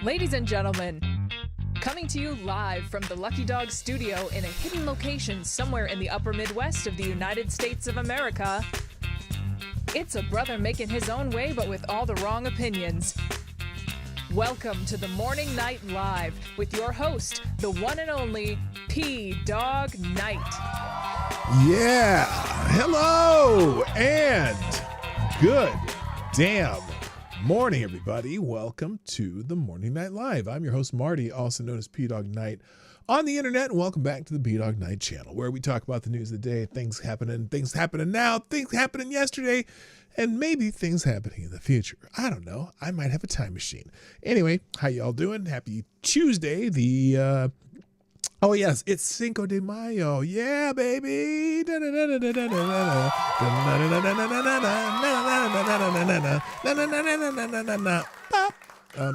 Ladies and gentlemen, coming to you live from the Lucky Dog studio in a hidden location somewhere in the upper Midwest of the United States of America, it's a brother making his own way but with all the wrong opinions. Welcome to the Morning Night Live with your host, the one and only PDawgKnight. Yeah, hello and good damn morning, everybody. Welcome to the Morning Night Live. I'm your host, Marty, also known as PDawgKnight on the internet, and welcome back to the Dawg Knight Channel, where we talk about the news of the day, things happening now, things happening yesterday, and maybe things happening in the future. I don't know. I might have a time machine. Anyway, how y'all doing? Happy Tuesday. Oh yes, it's Cinco de Mayo. Yeah, baby.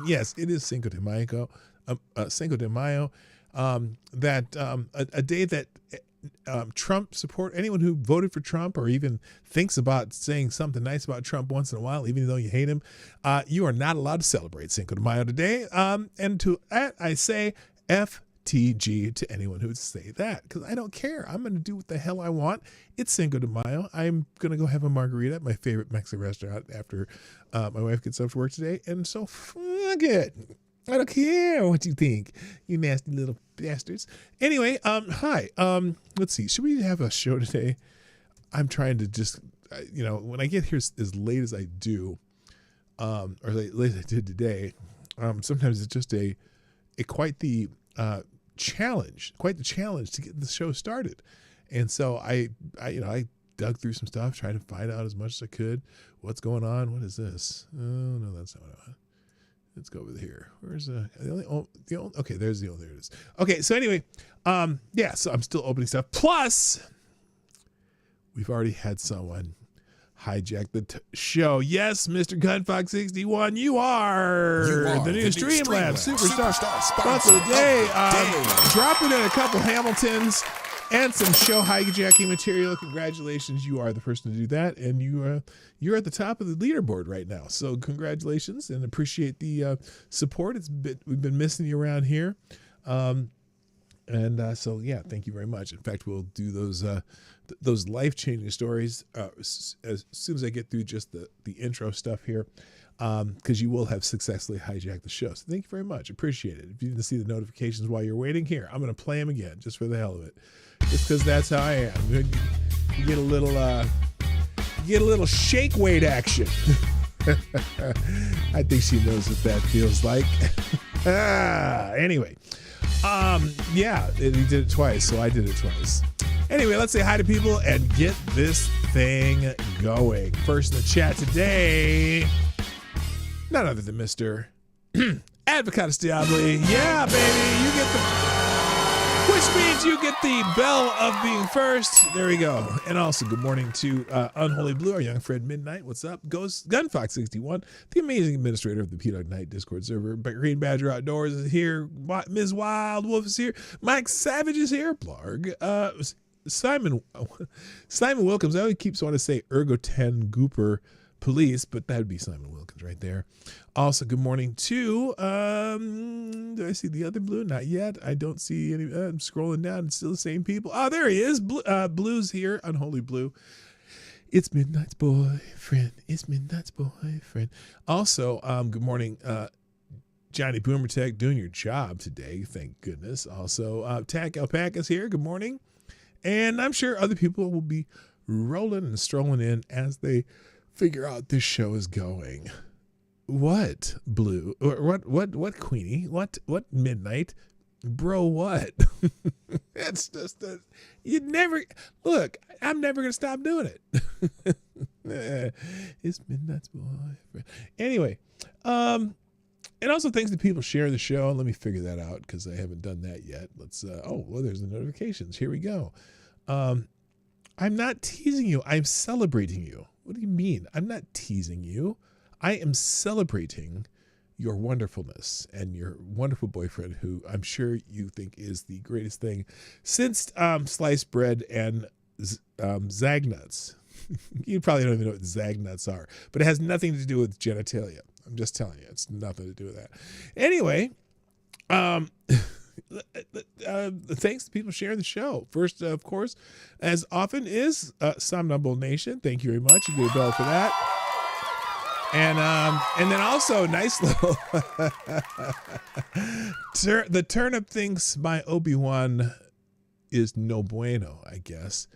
Yes, it is Cinco de Mayo. Cinco de Mayo. A day that Trump support, anyone who voted for Trump or even thinks about saying something nice about Trump once in a while, even though you hate him, you are not allowed to celebrate Cinco de Mayo today. And to that I say FTG to anyone who would say that, because I don't care. I'm going to do what the hell I want. It's Cinco de Mayo. I'm going to go have a margarita at my favorite Mexican restaurant after my wife gets off work today. And so fuck it. I don't care what you think, you nasty little bastards. Anyway, hi. Let's see. Should we have a show today? I'm trying to just, when I get here as late as I do, or late as I did today, sometimes it's just quite the challenge to get the show started. And so I dug through some stuff, tried to find out as much as I could. What's going on? What is this? Oh no, that's not what I want. Let's go over here. Where's okay, there it is. Okay, so anyway, so I'm still opening stuff. Plus, we've already had someone hijack the show. Yes, Mr. Gunfox61, you are the new Streamlabs Superstar sponsor of the day. Dropping in a couple Hamiltons and some show hijacking material. Congratulations, you are the person to do that, and you're at the top of the leaderboard right now. So congratulations, and appreciate the support. We've been missing you around here, so yeah, thank you very much. In fact, we'll do those life-changing stories as soon as I get through just the intro stuff here, because you will have successfully hijacked the show. So thank you very much. Appreciate it. If you didn't see the notifications while you're waiting, here, I'm going to play them again just for the hell of it. Just because that's how I am. You get a little shake weight action. I think she knows what that feels like. Anyway, he did it twice, so I did it twice. Anyway, let's say hi to people and get this thing going. First in the chat today, none other than Mr. Advocatus Diabli. Yeah, baby, you get which means you get the bell of being first. There we go. And also, good morning to Unholy Blue, our young friend Midnight. What's up? Gunfox61, the amazing administrator of the PDawgKnight Discord server. Green Badger Outdoors is here. Ms. Wild Wolf is here. Mike Savage is here. Blarg. Simon Wilkins. I always keep wanting to say Ergo10 Gooper Police, but that would be Simon Wilkins right there. Also, good morning to, do I see the other blue? Not yet. I don't see any. I'm scrolling down. It's still the same people. Oh, there he is. Blue's here. Unholy Blue. It's Midnight's boyfriend. It's Midnight's boyfriend. Also, good morning, Johnny Boomer Tech, doing your job today. Thank goodness. Also, Tack Alpaca's here. Good morning. And I'm sure other people will be rolling and strolling in as they figure out this show is going. What, Blue? What Queenie? What Midnight? Bro, what? That's just you'd never look. I'm never gonna stop doing it. It's Midnight's boyfriend. Anyway, and also thanks to people sharing the show. Let me figure that out because I haven't done that yet. Let's. There's the notifications. Here we go. I'm not teasing you. I'm celebrating you. What do you mean? I'm not teasing you. I am celebrating your wonderfulness and your wonderful boyfriend, who I'm sure you think is the greatest thing since sliced bread and Zag nuts. You probably don't even know what Zag nuts are, but it has nothing to do with genitalia. I'm just telling you, it's nothing to do with that. Anyway, thanks to people sharing the show. First, of course, as often is Somnambule Nation. Thank you very much. You get a bell for that. And then also nice little the turnip thinks my Obi-Wan is no bueno, I guess.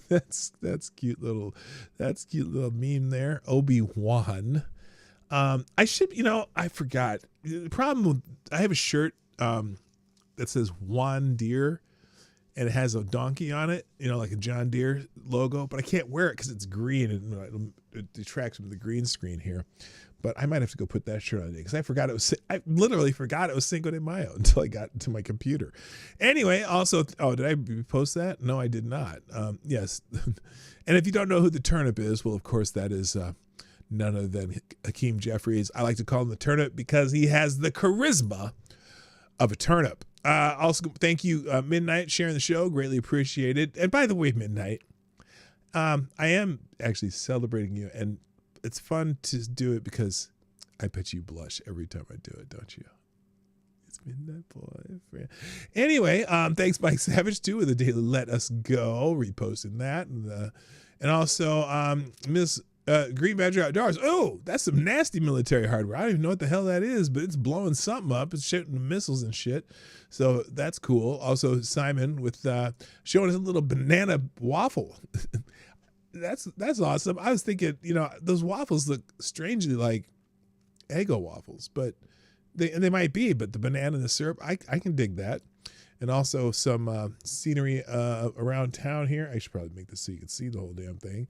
That's cute little meme there. Obi-Wan. I should, I forgot. The problem with, I have a shirt that says Juan Deere, and it has a donkey on it, like a John Deere logo, but I can't wear it because it's green and it detracts from the green screen here. But I might have to go put that shirt on today because I literally forgot it was Cinco de Mayo until I got to my computer. Anyway, also, did I post that? No, I did not. Yes. And if you don't know who the turnip is, well, of course, that is none other than Hakeem Jeffries. I like to call him the turnip because he has the charisma of a turnip. Also, thank you, Midnight, sharing the show. Greatly appreciated. And by the way, Midnight, I am actually celebrating you, and it's fun to do it because I bet you blush every time I do it, don't you? It's Midnight Boyfriend. Anyway, thanks, Mike Savage, too, with the daily Let Us Go, reposting that. And also, Miss Green Badger Outdoors. Oh, that's some nasty military hardware. I don't even know what the hell that is, but it's blowing something up. It's shooting missiles and shit. So that's cool. Also, Simon with showing us a little banana waffle. That's awesome. I was thinking, those waffles look strangely like Eggo waffles, but they might be, but the banana and the syrup, I can dig that. And also some scenery around town here. I should probably make this so you can see the whole damn thing.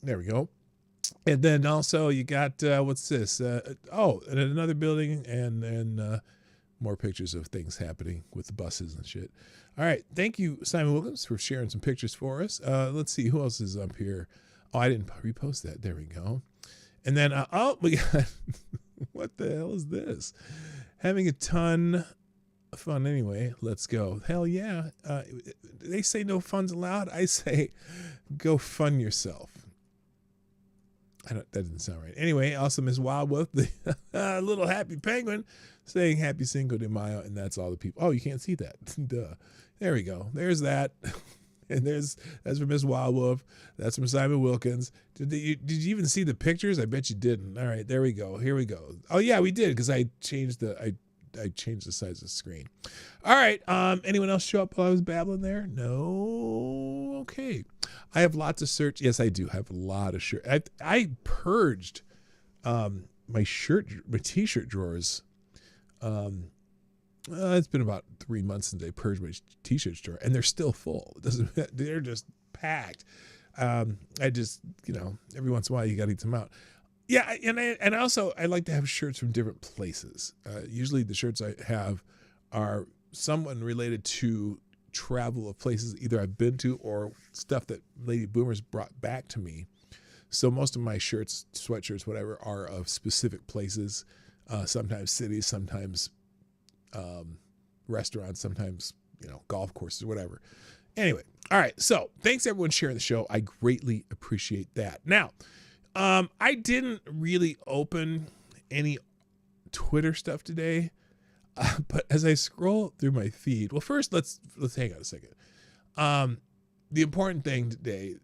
There we go. And then also you got, what's this? And another building and more pictures of things happening with the buses and shit. All right. Thank you, Simon Wilkins, for sharing some pictures for us. Let's see who else is up here. Oh, I didn't repost that. There we go. And then, we got, what the hell is this? Having a ton of fun anyway. Let's go. Hell yeah. They say no fun's allowed. I say go fun yourself. That didn't sound right. Anyway, also Miss Wildwolf, the little happy penguin, saying happy Cinco de Mayo, and that's all the people. Oh, you can't see that. Duh. There we go. There's that. And that's from Miss Wildwolf. That's from Simon Wilkins. Did you even see the pictures? I bet you didn't. All right, there we go. Here we go. Oh yeah, we did, because I changed the size of the screen. All right. Anyone else show up while I was babbling there? No. Okay. I have lots of search. Yes, I do have a lot of shirt. I purged my t-shirt drawers. It's been about 3 months since I purged my t-shirt drawer, and they're still full. They're just packed. I just, every once in a while you got to eat them out. Yeah, and also I like to have shirts from different places. Usually the shirts I have are someone related to travel of places either I've been to or stuff that Lady Boomers brought back to me. So most of my shirts, sweatshirts, whatever, are of specific places, sometimes cities, sometimes restaurants, sometimes, golf courses, whatever. Anyway, all right. So thanks everyone sharing the show. I greatly appreciate that. Now, I didn't really open any Twitter stuff today, but as I scroll through my feed, well, first let's hang on a second. The important thing today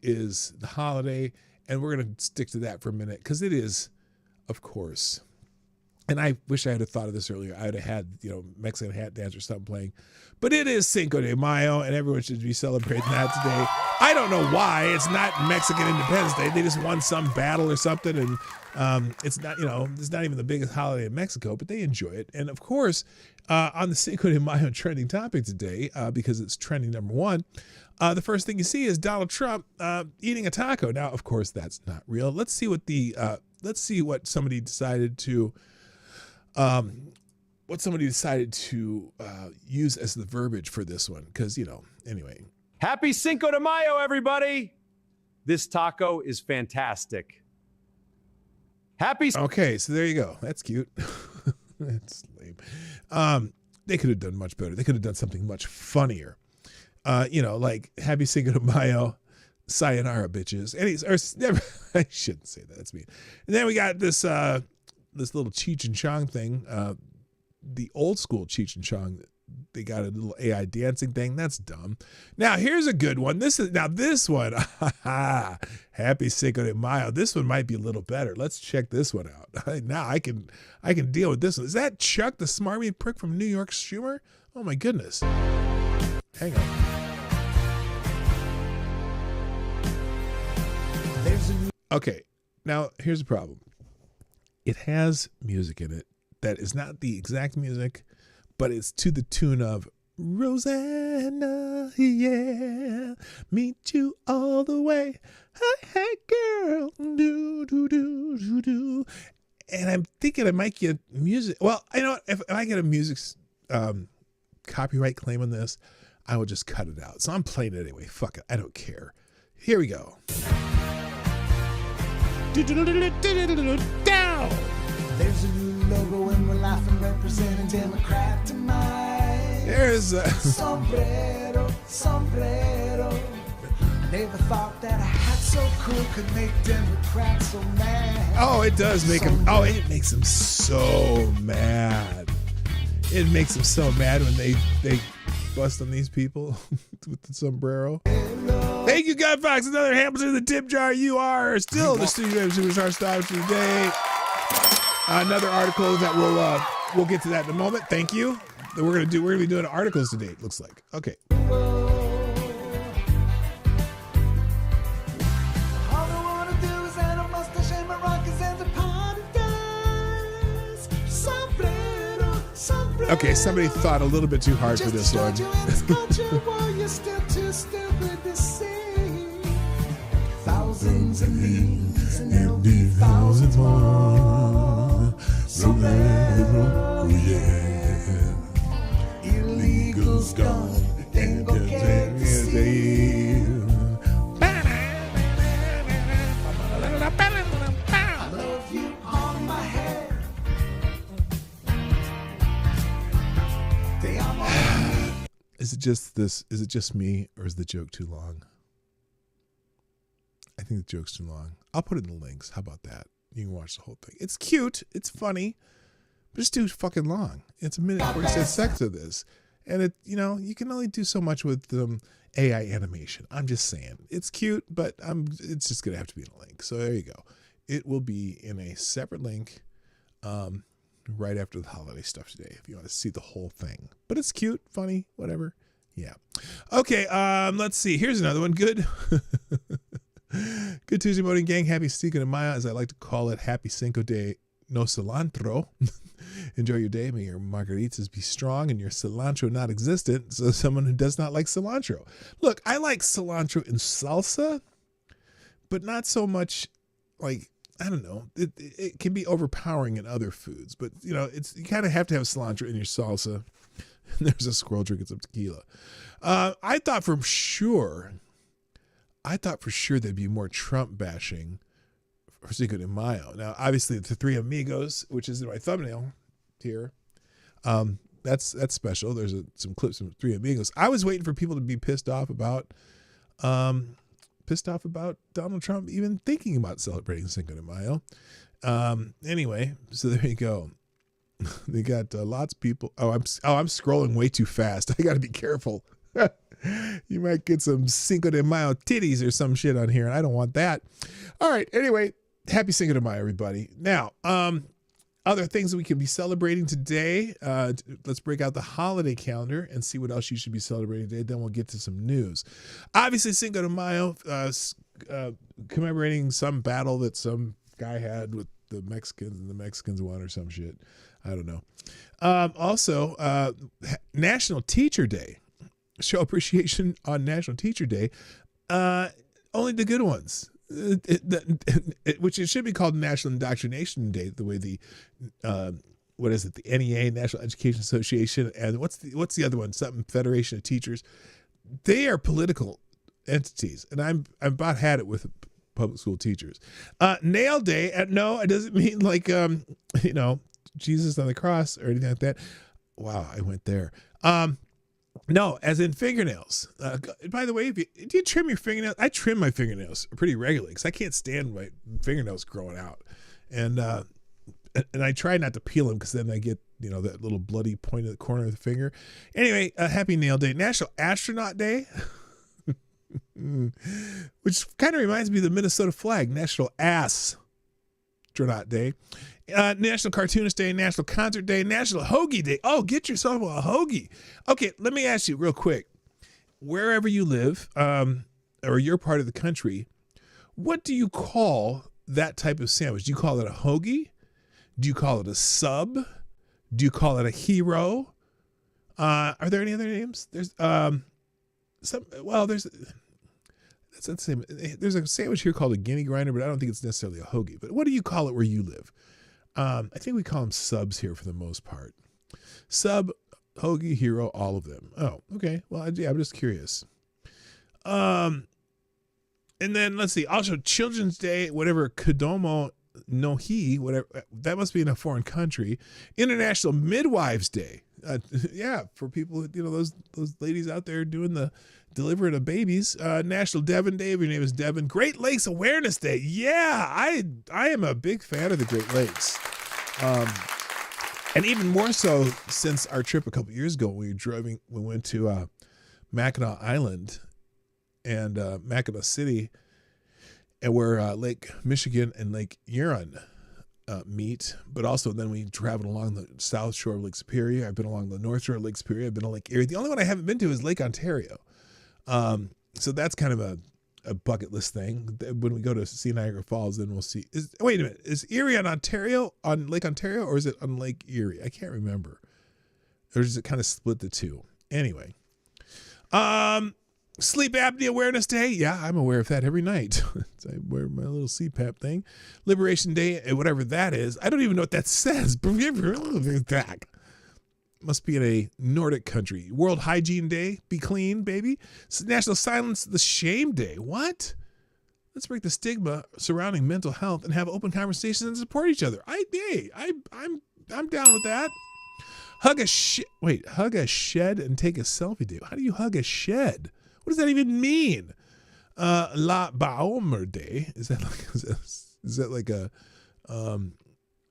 is the holiday, and we're going to stick to that for a minute because it is, of course, and I wish I had thought of this earlier. I would have had, Mexican hat dance or something playing. But it is Cinco de Mayo, and everyone should be celebrating that today. I don't know why. It's not Mexican Independence Day. They just won some battle or something, and it's not, it's not even the biggest holiday in Mexico, but they enjoy it. And of course, on the Cinco de Mayo trending topic today, because it's trending number one, the first thing you see is Donald Trump eating a taco. Now, of course, that's not real. Let's see what somebody decided to. What somebody decided to use as the verbiage for this one, because, anyway. Happy Cinco de Mayo, everybody. This taco is fantastic. Okay, so there you go. That's cute. That's lame. They could have done much better. They could have done something much funnier. Like Happy Cinco de Mayo. sayonara, bitches. Never. I shouldn't say that. That's mean. And then we got this this little Cheech and Chong thing. The old school Cheech and Chong. They got a little AI dancing thing. That's dumb. Now here's a good one. This one. Happy Cinco de Mayo. This one might be a little better. Let's check this one out. Now I can deal with this one. Is that Chuck the smarmy prick from New York's humor? Oh my goodness. Hang on. Okay. Now here's the problem. It has music in it that is not the exact music, but it's to the tune of Rosanna, yeah, meet you all the way. Hey, girl, do, do, do, do, do. And I'm thinking I might get music. Well, I know if I get a music copyright claim on this, I will just cut it out. So I'm playing it anyway. Fuck it. I don't care. Here we go. Down. There's a new logo and we're laughing, representing Democrat tonight. There's sombrero, sombrero. Never thought that a hat so cool could make Democrats so mad. Oh, it does make them. Oh, it makes them so mad. It makes them so mad when they bust on these people with the sombrero. Thank you, God Fox. Another Hamilton in the tip jar. You are still the studio superstar star for today. Another article that we'll get to that in a moment. Thank you. We're gonna be doing articles today. It looks like. Okay. Okay, somebody thought a little bit too hard for this one. Thousands and leaves and there'll be thousands more. Sombrero, yeah. Illegals gone, then go get the sea. I love you on my head. Is it just this? Is it just me, or is the joke too long? I think the joke's too long. I'll put it in the links. How about that? You can watch the whole thing. It's cute. It's funny. But it's too fucking long. It's a minute 46 seconds of this. And it, you can only do so much with AI animation. I'm just saying. It's cute, but it's just going to have to be in a link. So there you go. It will be in a separate link right after the holiday stuff today if you want to see the whole thing. But it's cute, funny, whatever. Yeah. Okay, let's see. Here's another one. Good. Good Tuesday morning, gang. Happy Cinco de Mayo, as I like to call it. Happy Cinco de No Cilantro. Enjoy your day. May your margaritas be strong and your cilantro not existent. So someone who does not like cilantro. Look, I like cilantro in salsa, but not so much like, I don't know. It can be overpowering in other foods, but you kind of have to have cilantro in your salsa. There's a squirrel drinking some tequila. I thought for sure there'd be more Trump bashing for Cinco de Mayo. Now, obviously, the Three Amigos, which is in my thumbnail here, that's special. There's some clips from Three Amigos. I was waiting for people to be pissed off about Donald Trump even thinking about celebrating Cinco de Mayo. Anyway, so there you go. They got lots of people. I'm scrolling way too fast. I got to be careful. You might get some Cinco de Mayo titties or some shit on here, and I don't want that. All right. Anyway, happy Cinco de Mayo, everybody. Now, other things that we can be celebrating today. Let's break out the holiday calendar and see what else you should be celebrating today. Then we'll get to some news. Obviously, Cinco de Mayo, commemorating some battle that some guy had with the Mexicans, and the Mexicans won or some shit. I don't know. Also, National Teacher Day. Show appreciation on National Teacher Day. Only the good ones. Which it should be called National Indoctrination Day, the way the what is it, the NEA, National Education Association, and what's the other one, something Federation of Teachers. They are political entities, and I'm about had it with public school teachers. Nail Day, no, it doesn't mean like Jesus on the cross or anything like that. Wow, I went there. No, as in fingernails. By the way, do you trim your fingernails? I trim my fingernails pretty regularly because I can't stand my fingernails growing out, and I try not to peel them because then I get that little bloody point at the corner of the finger. Anyway, happy nail day, National Astronaut Day, which kind of reminds me of the Minnesota flag. National Astronaut Day. National Cartoonist Day, National Concert Day, National Hoagie Day. Oh, get yourself a hoagie. Okay, let me ask you real quick. Wherever you live, or your part of the country, what do you call that type of sandwich? Do you call it a hoagie? Do you call it a sub? Do you call it a hero? Are there any other names? There's that's the same. There's a sandwich here called a guinea grinder, but I don't think it's necessarily a hoagie. But what do you call it where you live? I think we call them subs here for the most part. Sub, hoagie, hero, all of them. Oh, okay. Well, I'm just curious. And then let's see. Also, Children's Day, whatever, Kodomo no Hi, whatever. That must be in a foreign country. International Midwives Day. Yeah, for people, those ladies out there doing the delivering of babies. National Devon Day, if your name is Devon. Great Lakes Awareness Day. Yeah, I am a big fan of the Great Lakes. And even more so since our trip a couple years ago, we went to Mackinac Island and Mackinac City, and where Lake Michigan and Lake Huron meet, but also then we traveled along the south shore of Lake Superior. I've been along the north shore of Lake Superior. I've been to Lake Erie. The only one I haven't been to is Lake Ontario. So that's kind of a bucket list thing. When we go to see Niagara Falls, then we'll see. Wait a minute, is Erie on Lake Ontario, or is it on Lake Erie? I can't remember. Or does it kind of split the two? Anyway, Sleep Apnea Awareness Day. Yeah, I'm aware of that every night. I wear my little CPAP thing. Liberation Day, whatever that is. I don't even know what that says. Must be in a Nordic country. World Hygiene Day. Be clean, baby. National Silence the Shame Day. What? Let's break the stigma surrounding mental health and have open conversations and support each other. I'm down with that. Hug a shed and take a selfie day. How do you hug a shed? What does that even mean? La Baomer Day. Is that like a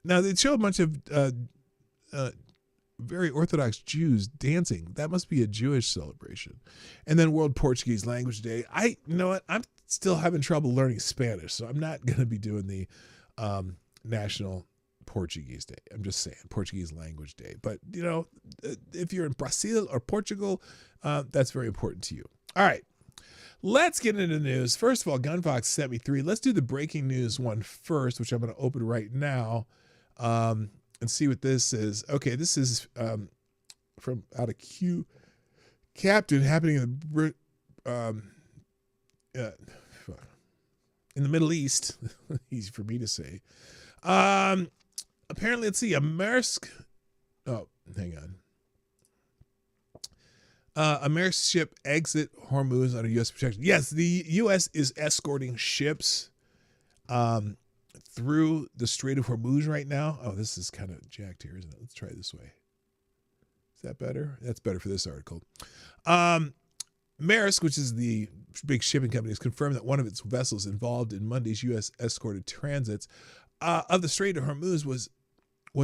now they show a bunch of very Orthodox Jews dancing. That must be a Jewish celebration. And then World Portuguese Language Day. You know what? I'm still having trouble learning Spanish, so I'm not going to be doing the National Portuguese Day. I'm just saying Portuguese Language Day. But, if you're in Brazil or Portugal, that's very important to you. All right. Let's get into the news. First of all, Gunfox sent me 3. Let's do the breaking news one first, which I'm going to open right now. And see what this is. Okay, this is from out of Q Captain, happening in the Middle East. Easy for me to say. Apparently, let's see, a Maersk. Oh, hang on. A Maersk ship exit Hormuz under U.S. protection. Yes, the U.S. is escorting ships through the Strait of Hormuz right now. Oh, this is kind of jacked here, isn't it? Let's try it this way. Is that better? That's better for this article. Maersk, which is the big shipping company, has confirmed that one of its vessels involved in Monday's U.S. escorted transits of the Strait of Hormuz was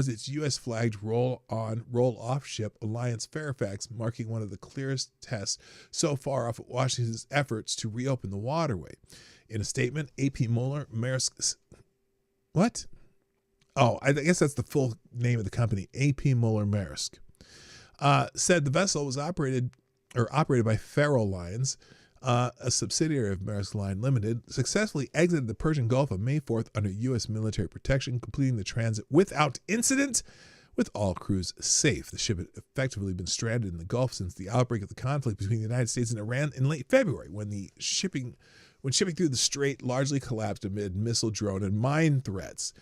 its U.S.-flagged roll-off ship, Alliance Fairfax, marking one of the clearest tests so far of Washington's efforts to reopen the waterway. In a statement, AP Moeller, Maersk... What? Oh, I guess that's the full name of the company, AP Moeller Maersk. Said the vessel was operated by Faro Lines, a subsidiary of Maersk Line Limited, successfully exited the Persian Gulf on May 4th under U.S. military protection, completing the transit without incident, with all crews safe. The ship had effectively been stranded in the Gulf since the outbreak of the conflict between the United States and Iran in late February, when shipping through the strait largely collapsed amid missile, drone, and mine threats.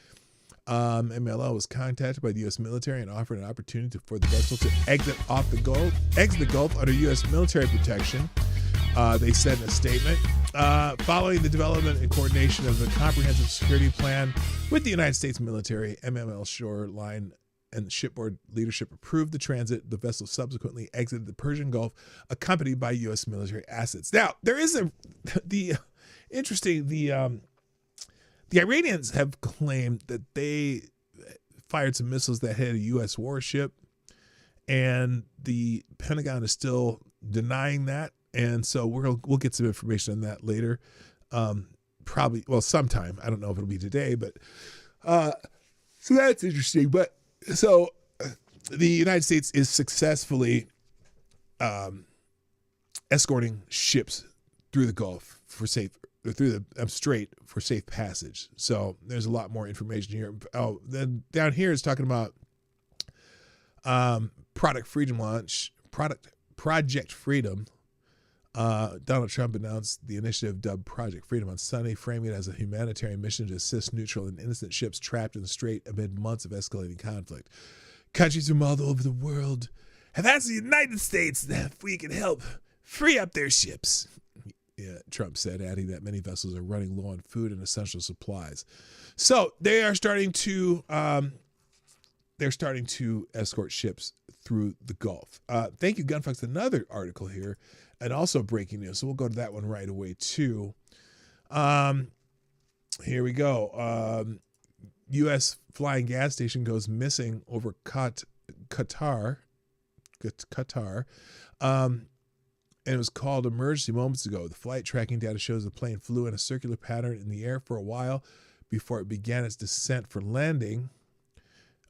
MLL was contacted by the U.S. military and offered an opportunity for the vessel to exit the Gulf under U.S. military protection. They said in a statement, following the development and coordination of the comprehensive security plan with the United States military, MML Shoreline and the shipboard leadership approved the transit. The vessel subsequently exited the Persian Gulf, accompanied by U.S. military assets. Now, there is the Iranians have claimed that they fired some missiles that hit a U.S. warship, and the Pentagon is still denying that. And so we'll get some information on that later. Probably, well, sometime. I don't know if it'll be today, but so that's interesting. But so the United States is successfully escorting ships through the Gulf for safe, or through the Strait for safe passage. So there's a lot more information here. Oh, then down here it's talking about Project Freedom. Donald Trump announced the initiative dubbed Project Freedom on Sunday, framing it as a humanitarian mission to assist neutral and innocent ships trapped in the strait amid months of escalating conflict. Countries from all over the world have asked the United States if we can help free up their ships. Yeah, Trump said, adding that many vessels are running low on food and essential supplies. So they are starting to escort ships through the Gulf. Thank you, Gunfox. Another article here, and also breaking news. So we'll go to that one right away too. Here we go. U.S. flying gas station goes missing over Qatar. And it was called emergency moments ago. The flight tracking data shows the plane flew in a circular pattern in the air for a while before it began its descent for landing.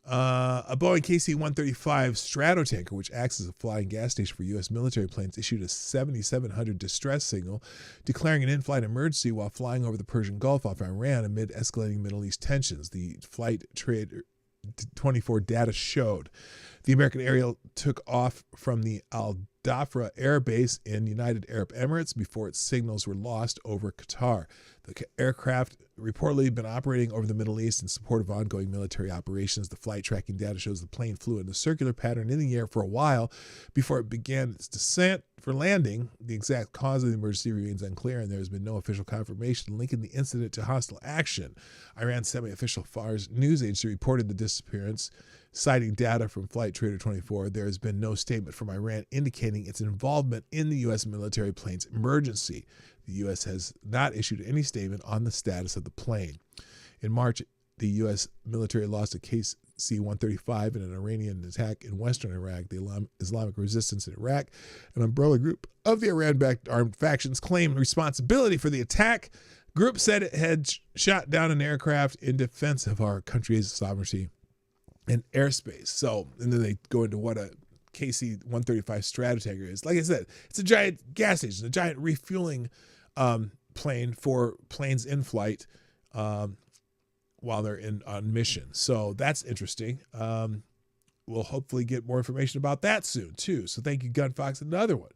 A Boeing KC-135 Stratotanker, which acts as a flying gas station for U.S. military planes, issued a 7700 distress signal, declaring an in-flight emergency while flying over the Persian Gulf off Iran amid escalating Middle East tensions. The Flight Trade 24 data showed. The American aerial took off from the Al Dhafra Air Base in United Arab Emirates before its signals were lost over Qatar. The aircraft reportedly been operating over the Middle East in support of ongoing military operations. The flight tracking data shows the plane flew in a circular pattern in the air for a while before it began its descent for landing. The exact cause of the emergency remains unclear, and there has been no official confirmation linking the incident to hostile action. Iran's semi-official Fars news agency reported the disappearance, citing data from Flight Trader 24. There has been no statement from Iran indicating its involvement in the U.S. military plane's emergency. The U.S. has not issued any statement on the status of the plane. In March, the U.S. military lost a KC-135 in an Iranian attack in western Iraq. The Islamic Resistance in Iraq, an umbrella group of the Iran-backed armed factions, claimed responsibility for the attack. Group said it had shot down an aircraft in defense of our country's sovereignty and airspace. So, and then they go into what a KC-135 Stratotanker is. Like I said, it's a giant gas station, a giant refueling plane for planes in flight while they're on mission. So that's interesting. We'll hopefully get more information about that soon too. So thank you, Gunfox. Another one.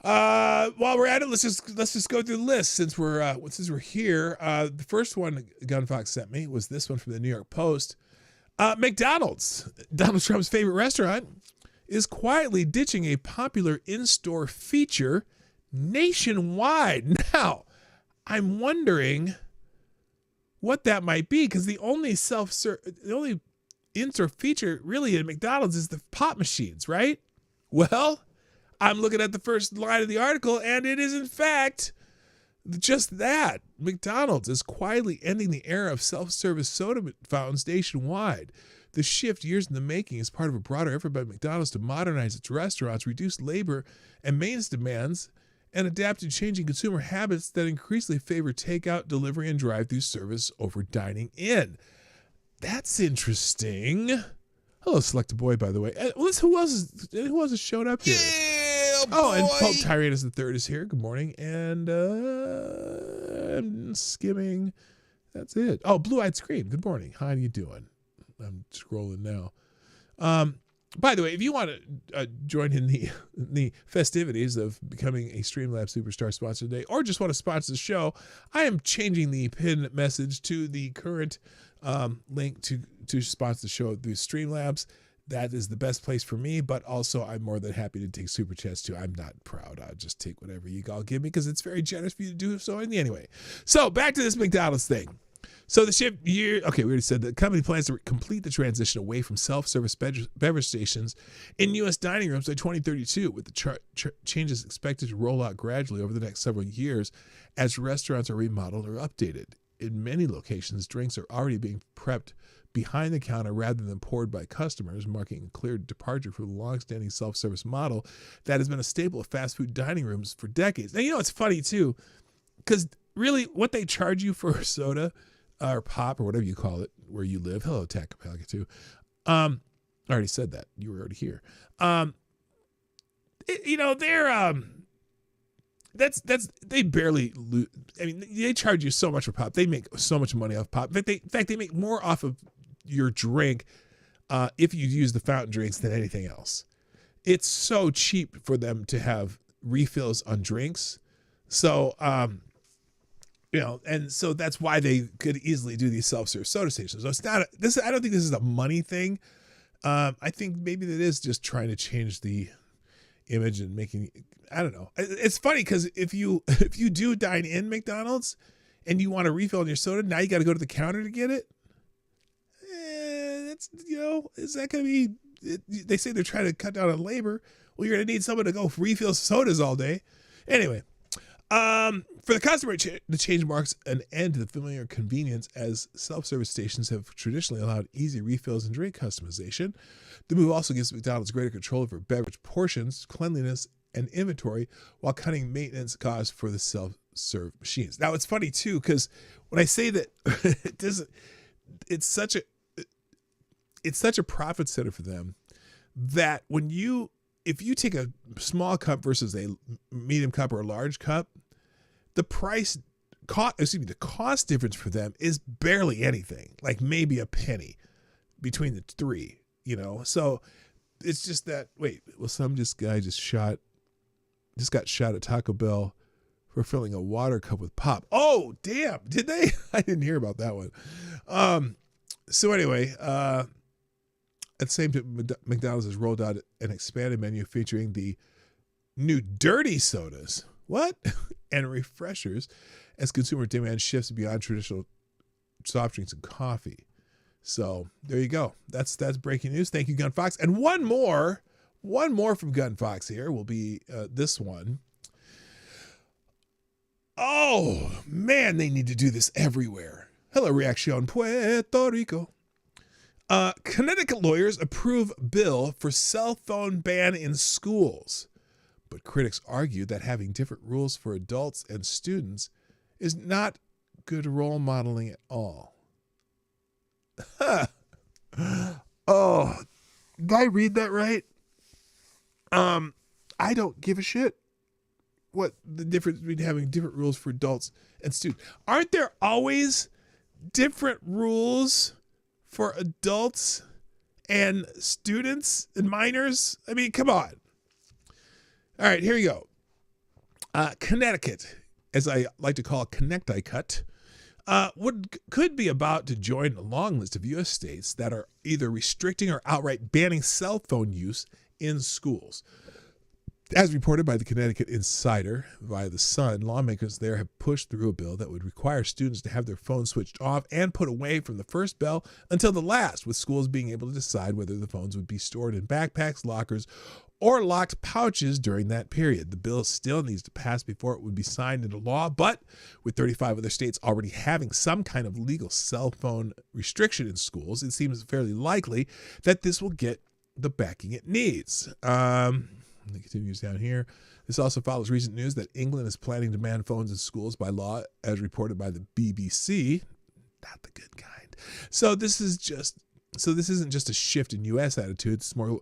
While we're at it, let's just go through the list since we're here. The first one Gunfox sent me was this one from the New York Post. McDonald's, Donald Trump's favorite restaurant, is quietly ditching a popular in-store feature nationwide. Now, I'm wondering what that might be, because the only in-store feature really at McDonald's is the pop machines, right? Well, I'm looking at the first line of the article, and it is in fact just that. McDonald's is quietly ending the era of self-service soda fountains nationwide. The shift, years in the making, is part of a broader effort by McDonald's to modernize its restaurants, reduce labor and maintenance demands, and adapt to changing consumer habits that increasingly favor takeout, delivery, and drive-through service over dining in. That's interesting. Hello, Select a Boy, by the way. Who else has showed up here? Yeah, oh, and boy. Pope Tyrannus III is here. Good morning. And I'm skimming. That's it. Oh, Blue-Eyed Scream. Good morning. How are you doing? I'm scrolling now. By the way, if you want to join in the festivities of becoming a Streamlabs Superstar sponsor today, or just want to sponsor the show, I am changing the pinned message to the current link to sponsor the show through Streamlabs. That is the best place for me, but also I'm more than happy to take Super Chats too. I'm not proud. I'll just take whatever you all give me because it's very generous for you to do so anyway. So back to this McDonald's thing. So the shift year, okay, we already said the company plans to complete the transition away from self-service beverage stations in U.S. dining rooms by 2032, with the changes expected to roll out gradually over the next several years as restaurants are remodeled or updated. In many locations, drinks are already being prepped behind the counter rather than poured by customers, marking a clear departure from the long-standing self-service model that has been a staple of fast food dining rooms for decades. Now, you know, it's funny, too, because really what they charge you for soda or pop or whatever you call it where you live. Hello, Tacapelica, too. I already said that. You were already here. They're they barely lose. I mean, they charge you so much for pop. They make so much money off pop. In fact, they make more off of your drink if you use the fountain drinks than anything else. It's so cheap for them to have refills on drinks. So, and so that's why they could easily do these self-serve soda stations. So it's not I don't think this is a money thing. I think maybe it is just trying to change the image and making, I don't know. It's funny because if you do dine in McDonald's and you want a refill on your soda, now you got to go to the counter to get it. That's, is that going to be, they say they're trying to cut down on labor. Well, you're going to need someone to go refill sodas all day. Anyway, for the customer, the change marks an end to the familiar convenience as self-service stations have traditionally allowed easy refills and drink customization. The move also gives McDonald's greater control over beverage portions, cleanliness, and inventory while cutting maintenance costs for the self-serve machines. Now, it's funny, too, because when I say that it's such a profit center for them that if you take a small cup versus a medium cup or a large cup, the cost difference for them is barely anything, like maybe a penny between the three, So it's just that, some guy just got shot at Taco Bell for filling a water cup with pop. Oh, damn. Did they? I didn't hear about that one. So anyway, at the same time, McDonald's has rolled out an expanded menu featuring the new dirty sodas. What? And refreshers as consumer demand shifts beyond traditional soft drinks and coffee. So there you go. That's breaking news. Thank you, Gun Fox. And one more from Gun Fox here will be this one. Oh, man, they need to do this everywhere. Hello, Reaction Puerto Rico. Connecticut lawyers approve bill for cell phone ban in schools. But critics argue that having different rules for adults and students is not good role modeling at all. Oh, did I read that right? I don't give a shit what the difference between having different rules for adults and students. Aren't there always different rules for adults and students and minors? I mean, come on. All right, here you go. Connecticut, as I like to call Connecticut, could be about to join a long list of U.S. states that are either restricting or outright banning cell phone use in schools. As reported by the Connecticut Insider via The Sun, lawmakers there have pushed through a bill that would require students to have their phones switched off and put away from the first bell until the last, with schools being able to decide whether the phones would be stored in backpacks, lockers, or locked pouches during that period. The bill still needs to pass before it would be signed into law, but with 35 other states already having some kind of legal cell phone restriction in schools, it seems fairly likely that this will get the backing it needs. It continues down here. This also follows recent news that England is planning to ban phones in schools by law, as reported by the BBC. Not the good kind. So this isn't just a shift in U.S. attitudes. It's more,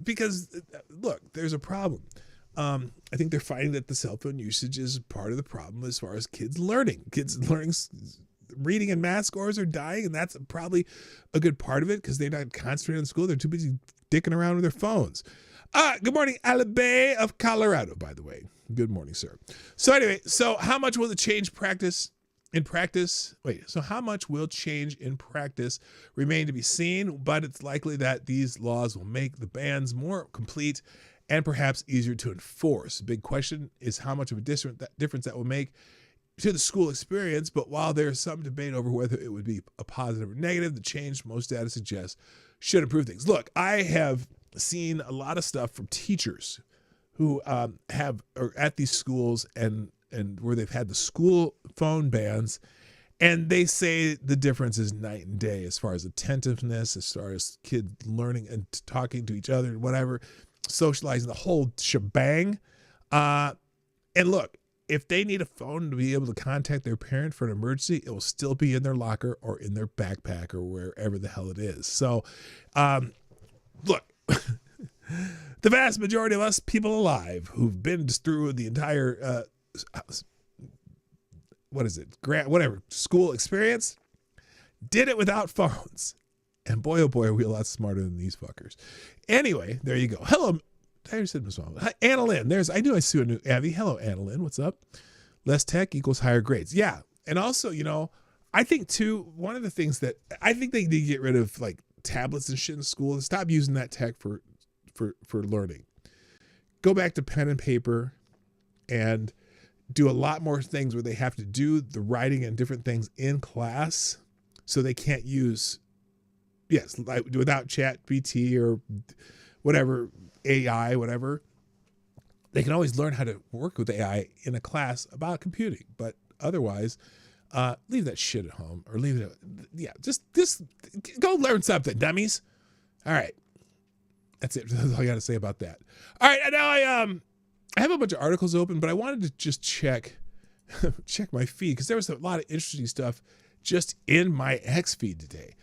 because look, there's a problem. I think they're finding that the cell phone usage is part of the problem as far as kids learning. Reading and math scores are dying, and that's probably a good part of it because they're not concentrating on school. They're too busy dicking around with their phones. Good morning, Alabay of Colorado, by the way. Good morning, sir. So anyway, how much will the change in practice? So how much will change in practice remain to be seen, but it's likely that these laws will make the bans more complete and perhaps easier to enforce. The big question is how much of a difference that will make to the school experience, but while there's some debate over whether it would be a positive or negative, the change most data suggests should improve things. Look, I have seen a lot of stuff from teachers who are at these schools and where they've had the school phone bans, and they say the difference is night and day as far as attentiveness, as far as kids learning and talking to each other and whatever, socializing, the whole shebang. And look, if they need a phone to be able to contact their parent for an emergency, it will still be in their locker or in their backpack or wherever the hell it is. So, look, the vast majority of us people alive who've been through the entire, school experience, did it without phones. And boy, oh boy, are we a lot smarter than these fuckers. Anyway, there you go. Hello. I already said Miss Mom. Hi, Anna Lynn. I knew I saw a new Abby. Hello, Anna Lynn. What's up? Less tech equals higher grades. Yeah. And also, I think too, one of the things that I think they need to get rid of like tablets and shit in school and stop using that tech for learning. Go back to pen and paper and do a lot more things where they have to do the writing and different things in class so they can't use, like without ChatGPT or whatever, AI, whatever. They can always learn how to work with AI in a class about computing, but otherwise, leave that shit at home or leave it. Just go learn something, dummies. All right. That's it. That's all I got to say about that. All right. Now I have a bunch of articles open, but I wanted to just check my feed because there was a lot of interesting stuff just in my X feed today.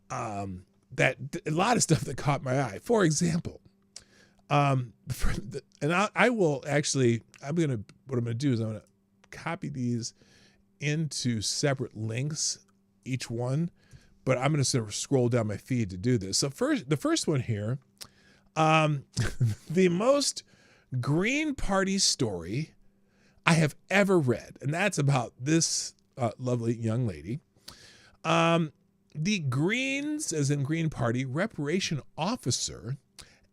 That a lot of stuff that caught my eye. For example, I will actually, what I'm going to do is I'm going to copy these into separate links, each one, but I'm going to sort of scroll down my feed to do this. So the first one here, the most Green Party story I have ever read, and that's about this lovely young lady. The Greens, as in Green Party, reparation officer,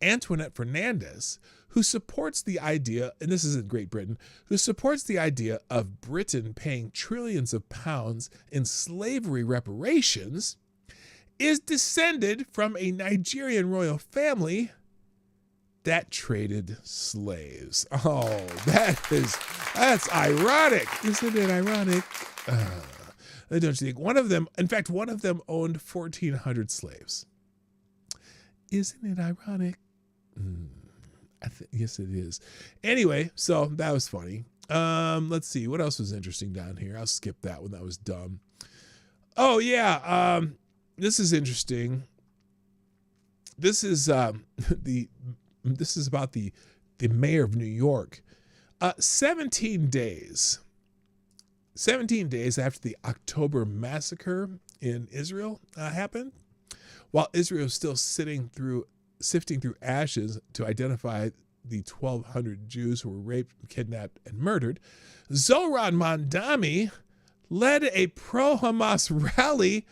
Antoinette Fernandez, who supports the idea, and this is in Great Britain, who supports the idea of Britain paying trillions of pounds in slavery reparations, is descended from a Nigerian royal family that traded slaves. Oh, that's ironic. Isn't it ironic? Don't you think? One of them owned 1,400 slaves. Isn't it ironic? Yes, it is. Anyway, so that was funny. Let's see. What else was interesting down here? I'll skip that one. That was dumb. Oh, yeah. This is interesting. This is this is about the mayor of New York. 17 days after the October massacre in Israel happened, while Israel is still sifting through ashes to identify the 1,200 Jews who were raped, kidnapped, and murdered, Zohran Mamdani led a pro-Hamas rally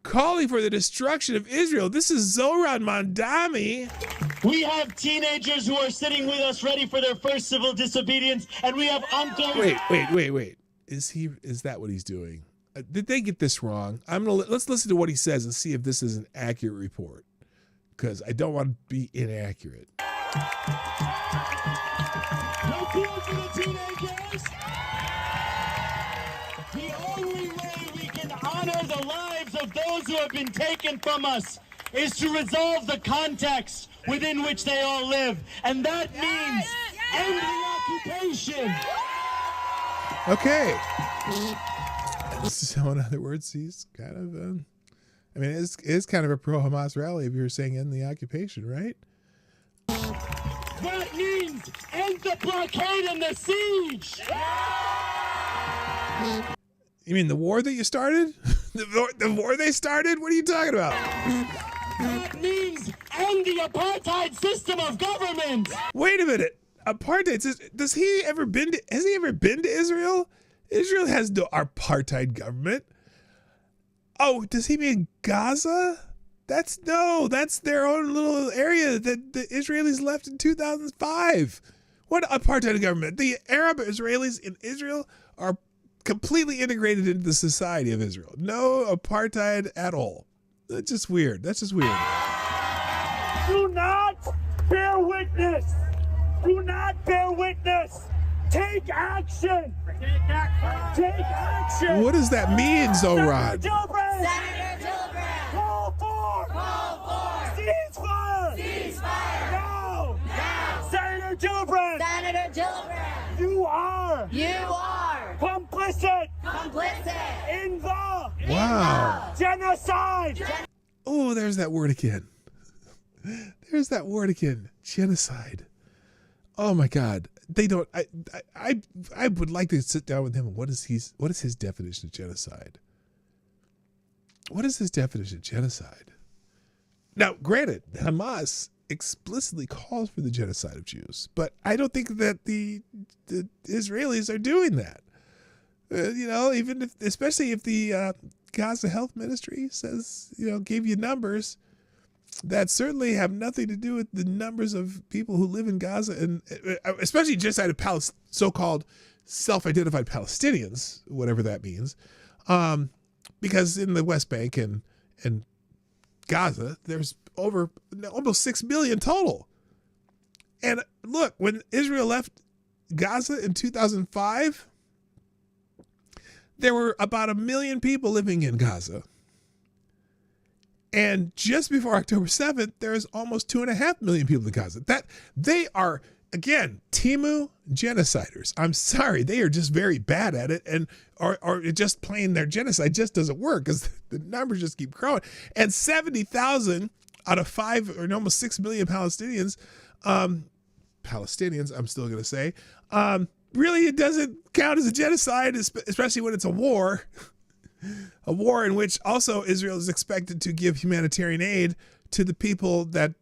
calling for the destruction of Israel. This is Zohran Mamdani. We have teenagers who are sitting with us ready for their first civil disobedience, and we have Wait. Is that what he's doing? Did they get this wrong? Let's listen to what he says and see if this is an accurate report, because I don't want to be inaccurate. No deal for the teenagers. The only way we can honor the lives of those who have been taken from us is to resolve the context within which they all live, and that means end the occupation. Okay. So in other words, he's kind of, it is kind of a pro-Hamas rally if you're saying end the occupation, right? That means end the blockade and the siege. You mean the war that you started? The war they started? What are you talking about? That means end the apartheid system of government. Wait a minute. Apartheid system? Has he ever been to Israel? Israel has no apartheid government. Oh, does he mean Gaza? That's their own little area that the Israelis left in 2005. What apartheid government? The Arab Israelis in Israel are completely integrated into the society of Israel. No apartheid at all. That's just weird. That's just weird. Do not bear witness. Do not bear witness. Take action. Take action. What does that mean, Zoran? Senator Gillibrand. Call for. Ceasefire. Now. Senator Gillibrand. You are complicit in the Wow. genocide. Oh, there's that word again. There's that word again. Genocide. Oh my God. They don't. I would like to sit down with him. What is his definition of genocide? What is his definition of genocide? Now, granted, Hamas explicitly calls for the genocide of Jews, but I don't think that the Israelis are doing that. Even if, especially if the Gaza Health Ministry says, gave you numbers that certainly have nothing to do with the numbers of people who live in Gaza, and especially genocide of so-called self-identified Palestinians, whatever that means, because in the West Bank and Gaza, there's over almost 6 million total. And look, when Israel left Gaza in 2005, there were about 1 million people living in Gaza. And just before October 7th, there's almost 2.5 million people in Gaza. That they are, again, Timu genociders. I'm sorry, they are just very bad at it, and or just plain their genocide just doesn't work because the numbers just keep growing. And 70,000 out of 5 or almost 6 million Palestinians, I'm still going to say, really it doesn't count as a genocide, especially when it's a war. A war in which also Israel is expected to give humanitarian aid to the people that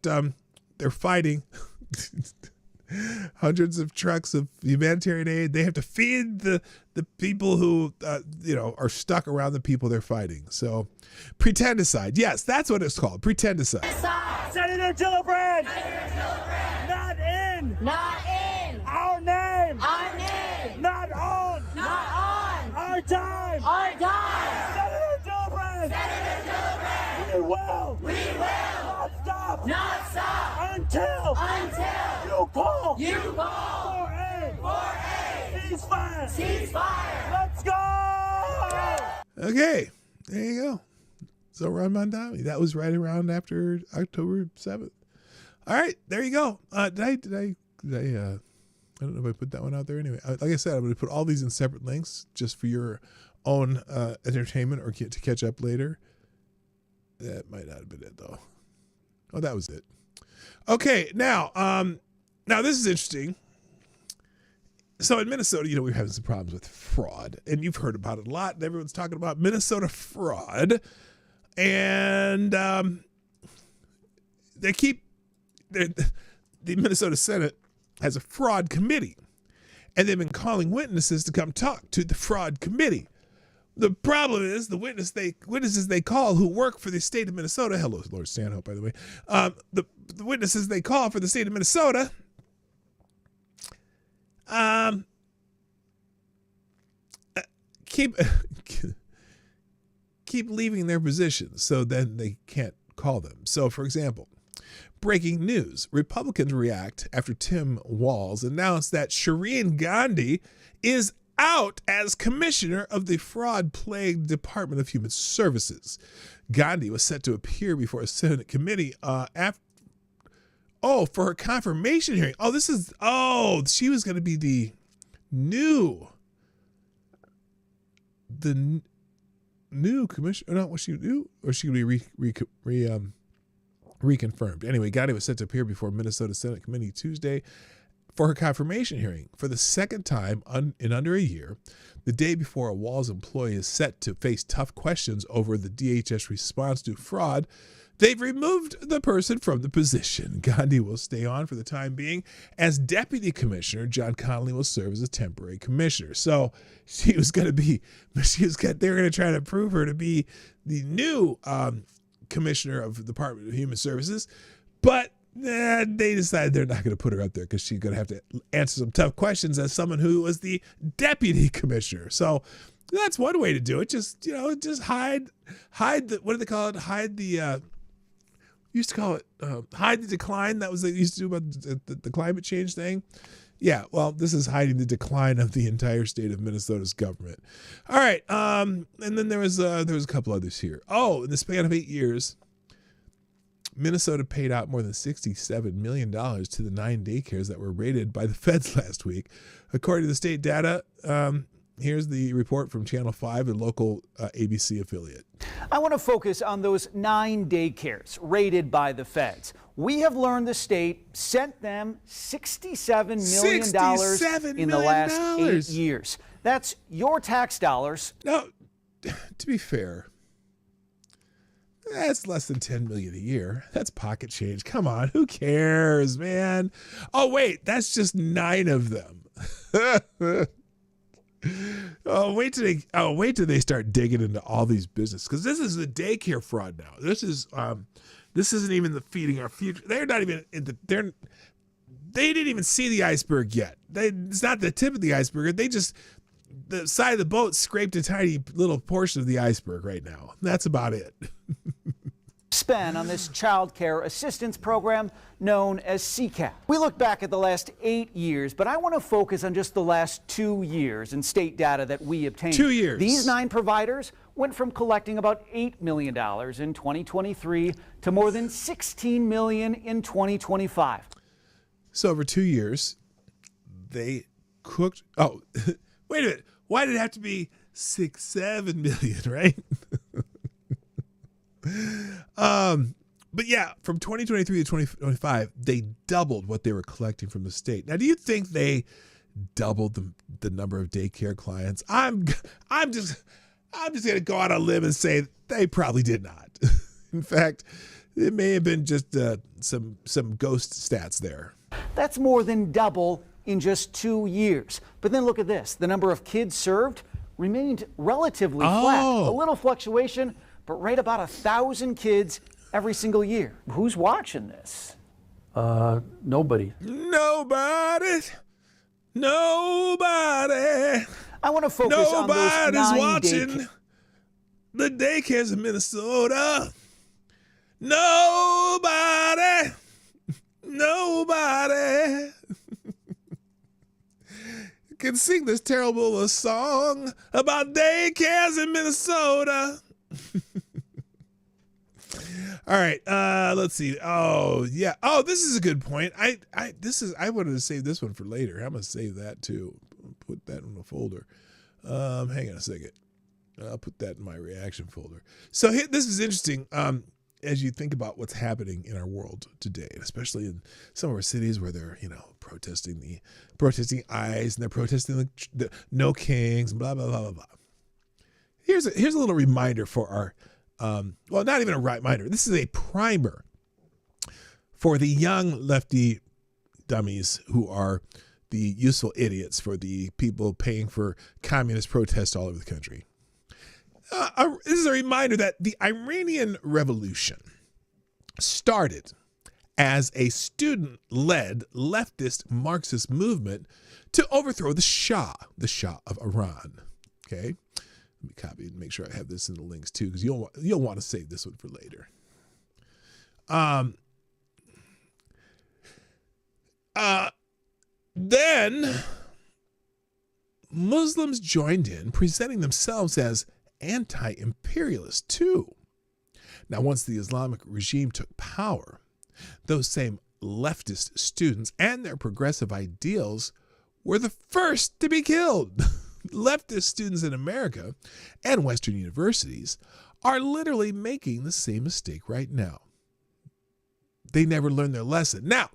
they're fighting. Hundreds of trucks of humanitarian aid. They have to feed the people who are stuck around the people they're fighting. So, pretendicide. Yes, that's what it's called. Pretendicide. Senator Gillibrand. Not in. Our name. Not on. Our time. Senator Gillibrand. We will. Not stop. Until you call for a ceasefire. Let's go. Okay, there you go. So Ron Mondami. That was right around after October 7th. All right, there you go. Did I I don't know if I put that one out there anyway. Like I said, I'm going to put all these in separate links just for your own entertainment or to catch up later. That might not have been it though. Oh, that was it. Okay, now this is interesting. So in Minnesota, we're having some problems with fraud, and you've heard about it a lot. And everyone's talking about Minnesota fraud, and the Minnesota Senate has a fraud committee, and they've been calling witnesses to come talk to the fraud committee. The problem is the witnesses they call who work for the state of Minnesota. Hello, Lord Stanhope, by the way. The witnesses they call for the state of Minnesota keep leaving their positions, so then they can't call them. So, for example, breaking news: Republicans react after Tim Walz announced that Shireen Gandhi is out as commissioner of the fraud-plagued Department of Human Services. Gandhi was set to appear before a Senate committee for her confirmation hearing. She was going to be the new commissioner. Not what she knew, or she going to be reconfirmed. Anyway, Gandhi was set to appear before Minnesota Senate Committee Tuesday for her confirmation hearing for the second time in under a year, the day before a Walz employee is set to face tough questions over the DHS response to fraud. They've removed the person from the position. Gandhi will stay on for the time being as deputy commissioner. John Connolly will serve as a temporary commissioner. So they were going to try to prove her to be the new commissioner of the Department of Human Services, but they decided they're not going to put her up there because she's going to have to answer some tough questions as someone who was the deputy commissioner. So That's one way to do it. Just hide the, what do they call it? Hide the used to call it hide the decline. That was what they used to do about the climate change thing. Yeah, well, this is hiding the decline of the entire state of Minnesota's government. All right, and then there was a couple others here. Oh, in the span of 8 years, Minnesota paid out more than $67 million to the 9 daycares that were raided by the feds last week. According to the state data, here's the report from Channel 5, the local ABC affiliate. I want to focus on those 9 daycares raided by the feds. We have learned the state sent them $67 million in the last 8 years. That's your tax dollars. Now, to be fair, that's less than $10 million a year. That's pocket change. Come on, who cares, man? Oh wait, that's just 9 of them. Wait till they start digging into all these businesses, because this is the daycare fraud now. This isn't even the feeding our future. They're not even they didn't even see the iceberg yet. It's not the tip of the iceberg. The side of the boat scraped a tiny little portion of the iceberg right now. That's about it. Spend on this child care assistance program known as CCAP. We look back at the last 8 years, but I want to focus on just the last 2 years in state data that we obtained. 2 years. These 9 providers went from collecting about $8 million in 2023 to more than $16 million in 2025. So over 2 years, they cooked. Oh, wait a minute. Why did it have to be 6-7 million, right? But yeah, from 2023 to 2025, they doubled what they were collecting from the state. Now, do you think they doubled the number of daycare clients? I'm just gonna go out on a limb and say they probably did not. In fact, it may have been just some ghost stats there. That's more than double in just 2 years. But then look at this. The number of kids served remained relatively flat. A little fluctuation, but right about 1,000 kids every single year. Who's watching this? Nobody. Nobody. I want to focus on those 9 Nobody's watching the daycares in Minnesota. Nobody can sing this terrible a song about daycares in Minnesota. All right, let's see. Oh, yeah. Oh, this is a good point. I wanted to save this one for later. I'm gonna save that too. Put that in a folder. Hang on a second. I'll put that in my reaction folder. So this is interesting. As you think about what's happening in our world today, and especially in some of our cities where they're, protesting ICE and they're protesting the no kings, blah blah blah blah blah. Here's a little reminder for our. Well, not even a reminder. This is a primer for the young lefty dummies who are the useful idiots for the people paying for communist protests all over the country. This is a reminder that the Iranian Revolution started as a student-led leftist Marxist movement to overthrow the Shah of Iran. Okay? Let me copy and make sure I have this in the links too, because you'll want to save this one for later. Then Muslims joined in, presenting themselves as anti-imperialist too. Now, once the Islamic regime took power, those same leftist students and their progressive ideals were the first to be killed. Leftist students in America and Western universities are literally making the same mistake right now. They never learned their lesson. Now,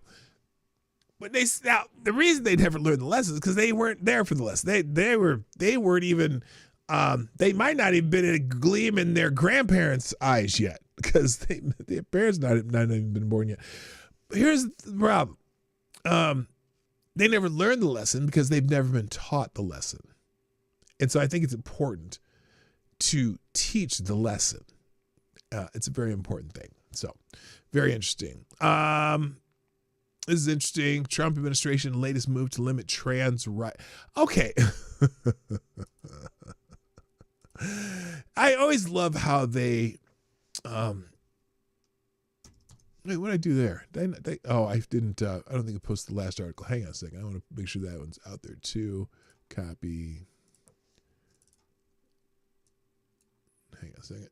the reason they never learned the lesson is because they weren't there for the lesson. They weren't even. They might not even been a gleam in their grandparents' eyes yet, because their parents not even been born yet. Here's the problem: they never learned the lesson because they've never been taught the lesson, and so I think it's important to teach the lesson. It's a very important thing. So, very interesting. This is interesting. Trump administration latest move to limit trans rights. Okay. I always love how they, wait, what did I do there? I didn't, I don't think I posted the last article. Hang on a second. I want to make sure that one's out there too. Copy. Hang on a second.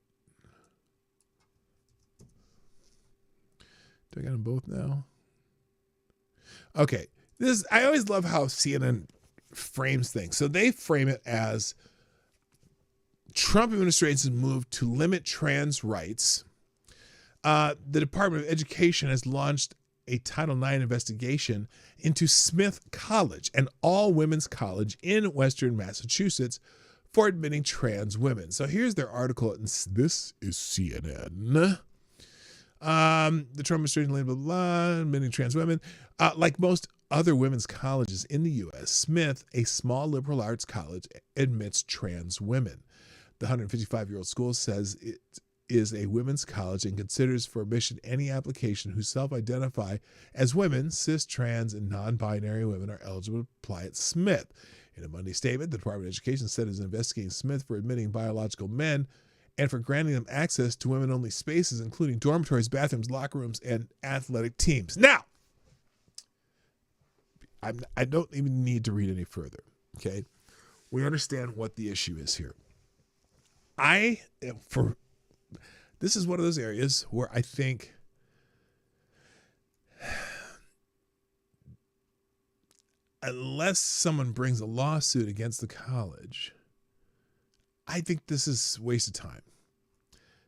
Do I got them both now? Okay. I always love how CNN frames things. So they frame it as Trump administration's move to limit trans rights. The Department of Education has launched a Title IX investigation into Smith College, an all-women's college in Western Massachusetts, for admitting trans women. So here's their article, and this is CNN. The Trump administration, blah, blah, blah, admitting trans women. Like most other women's colleges in the U.S., Smith, a small liberal arts college, admits trans women. The 155-year-old school says it is a women's college and considers for admission any application who self-identify as women, cis, trans, and non-binary women are eligible to apply at Smith. In a Monday statement, the Department of Education said it is investigating Smith for admitting biological men and for granting them access to women-only spaces, including dormitories, bathrooms, locker rooms, and athletic teams. Now, I don't even need to read any further, okay? We understand what the issue is here. This is one of those areas where I think unless someone brings a lawsuit against the college, I think this is a waste of time.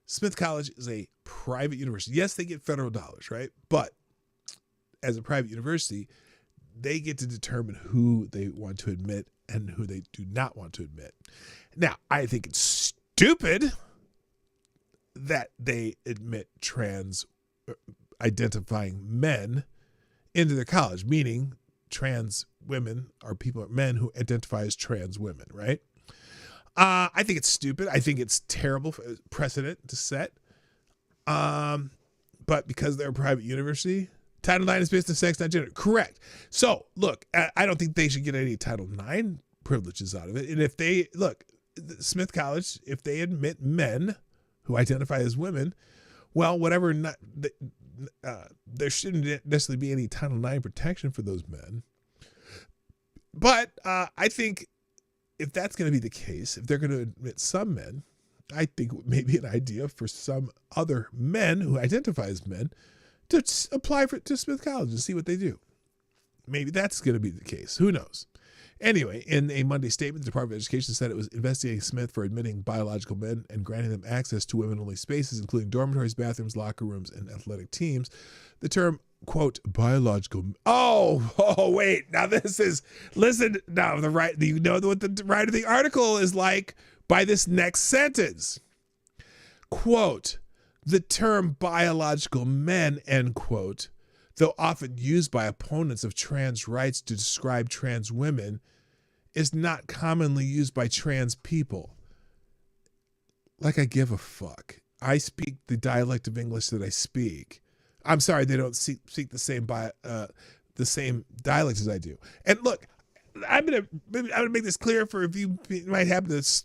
Smith College is a private university. Yes, they get federal dollars, right? But as a private university, they get to determine who they want to admit and who they do not want to admit. Now, I think it's stupid that they admit trans identifying men into their college, meaning trans women are men who identify as trans women, right? I think it's stupid. I think it's terrible precedent to set. But because they're a private university, Title IX is based on sex, not gender. Correct. So, look, I don't think they should get any Title IX privileges out of it. And if they, look, Smith College, if they admit men who identify as women, well, whatever, there shouldn't necessarily be any Title IX protection for those men. But I think if that's going to be the case, if they're going to admit some men, I think it may be an idea for some other men who identify as men to apply to Smith College and see what they do. Maybe that's going to be the case. Who knows? Anyway, in a Monday statement, the Department of Education said it was investigating Smith for admitting biological men and granting them access to women-only spaces, including dormitories, bathrooms, locker rooms, and athletic teams. The term, quote, biological. Wait. Now this is, listen, now you know what the writer of the article is like by this next sentence. Quote, the term biological men, end quote, though often used by opponents of trans rights to describe trans women, is not commonly used by trans people. Like I give a fuck. I speak the dialect of English that I speak. I'm sorry they don't speak the same dialect as I do. And look, I'm gonna make this clear for if you might happen to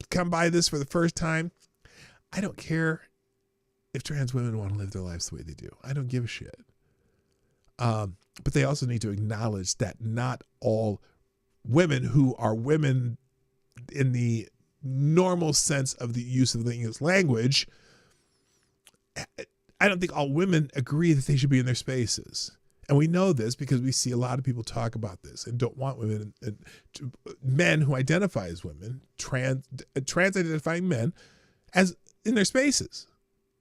come by this for the first time. I don't care if trans women want to live their lives the way they do. I don't give a shit. But they also need to acknowledge that not all women who are women in the normal sense of the use of the English language, I don't think all women agree that they should be in their spaces. And we know this because we see a lot of people talk about this and don't want women and men who identify as women, trans identifying men, as in their spaces.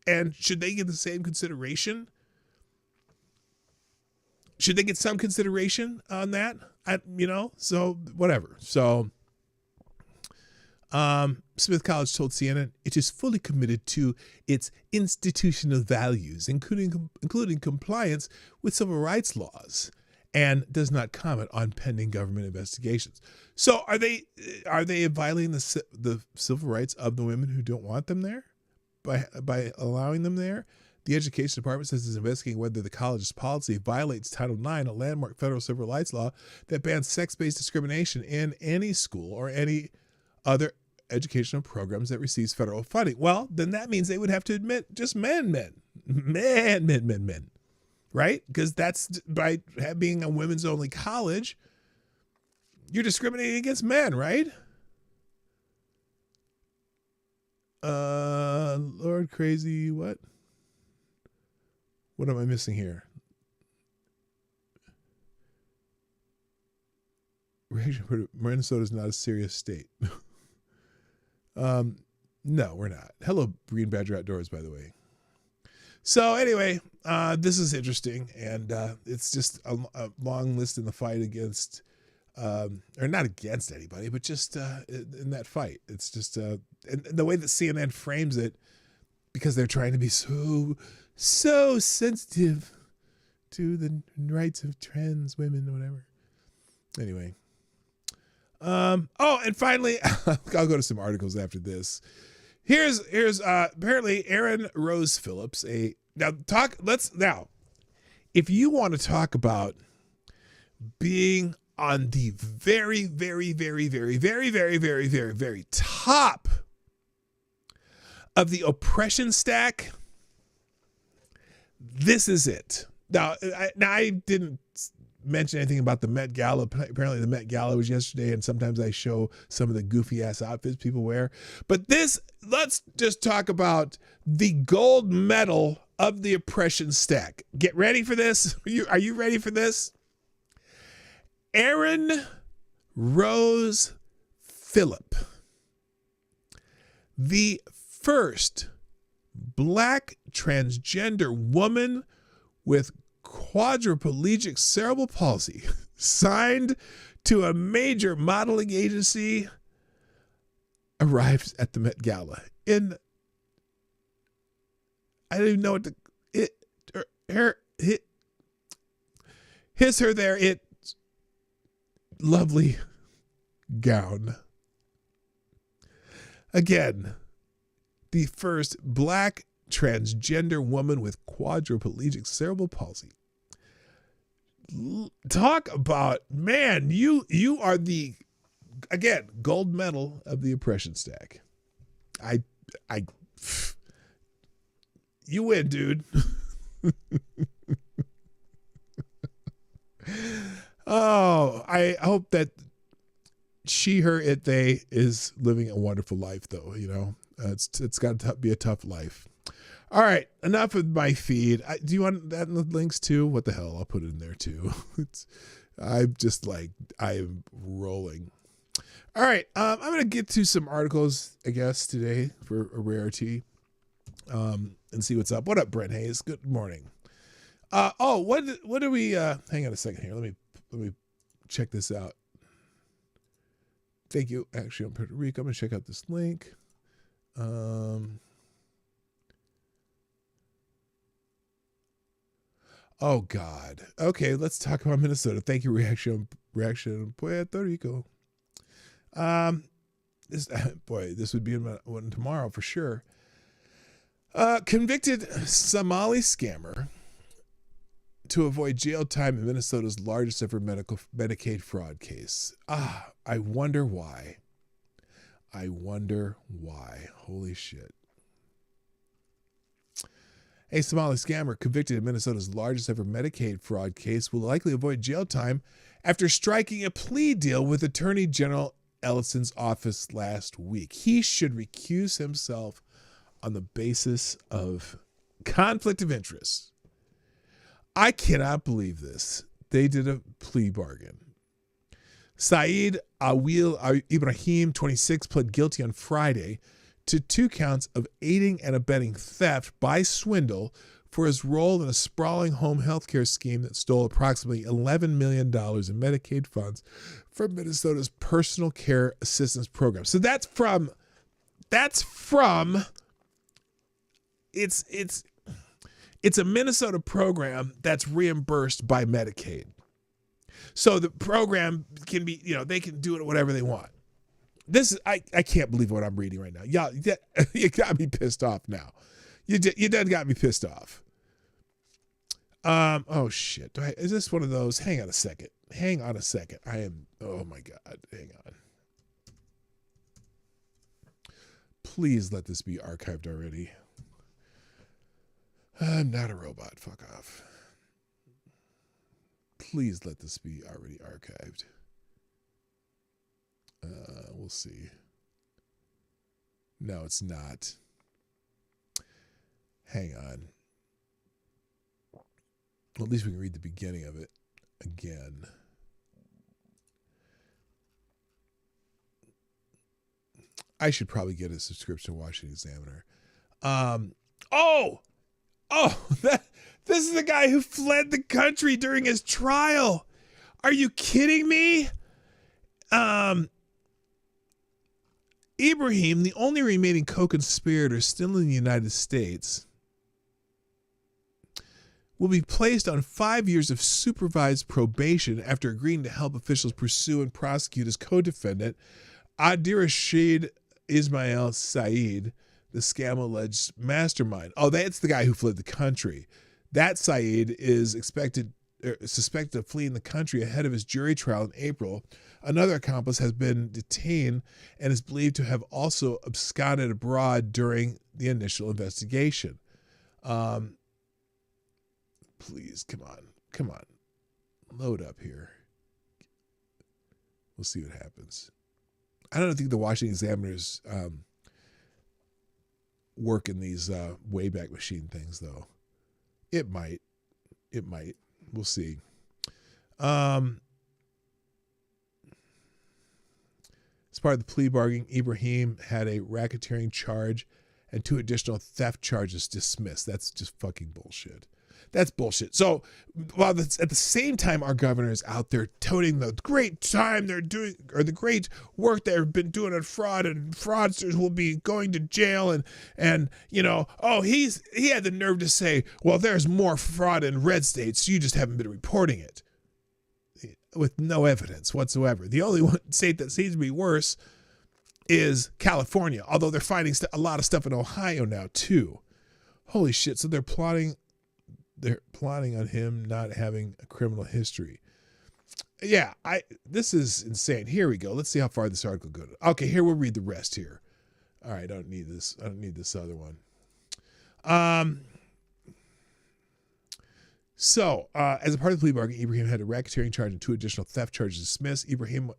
And should they get the same consideration? Should they get some consideration on that? So whatever. So Smith College told CNN it is fully committed to its institutional values, including compliance with civil rights laws, and does not comment on pending government investigations. So are they violating the civil rights of the women who don't want them there by allowing them there? The Education Department says it's investigating whether the college's policy violates Title IX, a landmark federal civil rights law that bans sex-based discrimination in any school or any other educational programs that receives federal funding. Well, then that means they would have to admit just men, right? Because that's by being a women's only college, you're discriminating against men, right? Lord crazy, what? What am I missing here? Minnesota's not a serious state. No, we're not. Hello, Green Badger Outdoors, by the way. So anyway, this is interesting, and it's just a long list in the fight against, or not against anybody, but just in that fight. It's just and the way that CNN frames it, because they're trying to be so sensitive to the rights of trans women or whatever. Anyway. And finally, I'll go to some articles after this. Here's apparently Aaron Rose Phillips. If you want to talk about being on the very, very, very, very, very, very, very, very, very top of the oppression stack, this is it. Now I didn't mention anything about the Met Gala. Apparently the Met Gala was yesterday, and sometimes I show some of the goofy ass outfits people wear. But let's just talk about the gold medal of the oppression stack. Get ready for this. Are you ready for this? Aaron Rose Phillip, the first Black transgender woman with quadriplegic cerebral palsy, signed to a major modeling agency, arrived at the Met Gala. I don't even know what her lovely gown. Again, the first Black transgender woman with quadriplegic cerebral palsy. Talk about, man, you are the, again, gold medal of the oppression stack. You win, dude. Oh, I hope that she, her, it, they is living a wonderful life, though. You know, it's got to be a tough life. All right, enough of my feed. Do you want that in the links too? What the hell? I'll put it in there too. I am rolling. All right, I'm going to get to some articles, I guess, today for a rarity, and see what's up. What up, Brent Hayes? Good morning. What do we? Hang on a second here. Let me check this out. Thank you. Actually, I'm Puerto Rico. I'm going to check out this link. Oh God. Okay, let's talk about Minnesota. Thank you, reaction Puerto Rico. This would be one tomorrow for sure. Convicted Somali scammer to avoid jail time in Minnesota's largest ever Medicaid fraud case. I wonder why. Holy shit. A Somali scammer convicted in Minnesota's largest ever Medicaid fraud case will likely avoid jail time after striking a plea deal with Attorney General Ellison's office last week. He should recuse himself on the basis of conflict of interest. I cannot believe this. They did a plea bargain. Saeed Awil Ibrahim, 26, pled guilty on Friday to 2 counts of aiding and abetting theft by swindle for his role in a sprawling home health care scheme that stole approximately $11 million in Medicaid funds from Minnesota's personal care assistance program. So it's a Minnesota program that's reimbursed by Medicaid. So the program can be, they can do it whatever they want. I can't believe what I'm reading right now. Y'all, you got me pissed off now. You done got me pissed off. Oh shit. Is this one of those? Hang on a second. Oh my God. Hang on. Please let this be archived already. I'm not a robot. Fuck off. Please let this be already archived. We'll see. No, it's not. Hang on. Well, at least we can read the beginning of it again. I should probably get a subscription to Washington Examiner. This is the guy who fled the country during his trial. Are you kidding me? Ibrahim, the only remaining co-conspirator still in the United States, will be placed on 5 years of supervised probation after agreeing to help officials pursue and prosecute his co-defendant, Abdirashid Ismail Saeed, the scam-alleged mastermind. Oh, that's the guy who fled the country. That Saeed is suspected of fleeing the country ahead of his jury trial in April. Another accomplice has been detained and is believed to have also absconded abroad during the initial investigation. Please, come on. Load up here. We'll see what happens. I don't think the Washington Examiner's work in these Wayback Machine things, though. It might. We'll see. As part of the plea bargain, Ibrahim had a racketeering charge and 2 additional theft charges dismissed. That's just fucking bullshit. That's bullshit. So while at the same time our governor is out there toting the great time they're doing, or the great work they've been doing on fraud, and fraudsters will be going to jail, and you know, he had the nerve to say, well, there's more fraud in red states, you just haven't been reporting it, with no evidence whatsoever. The only one state that seems to be worse is California, although they're finding a lot of stuff in Ohio now too. Holy shit. So they're plotting on him not having a criminal history. Yeah, this is insane. Here we go. Let's see how far this article goes. Okay, here we'll read the rest here. All right, I don't need this other one. So, as a part of the plea bargain, Ibrahim had a racketeering charge and 2 additional theft charges dismissed. Ibrahim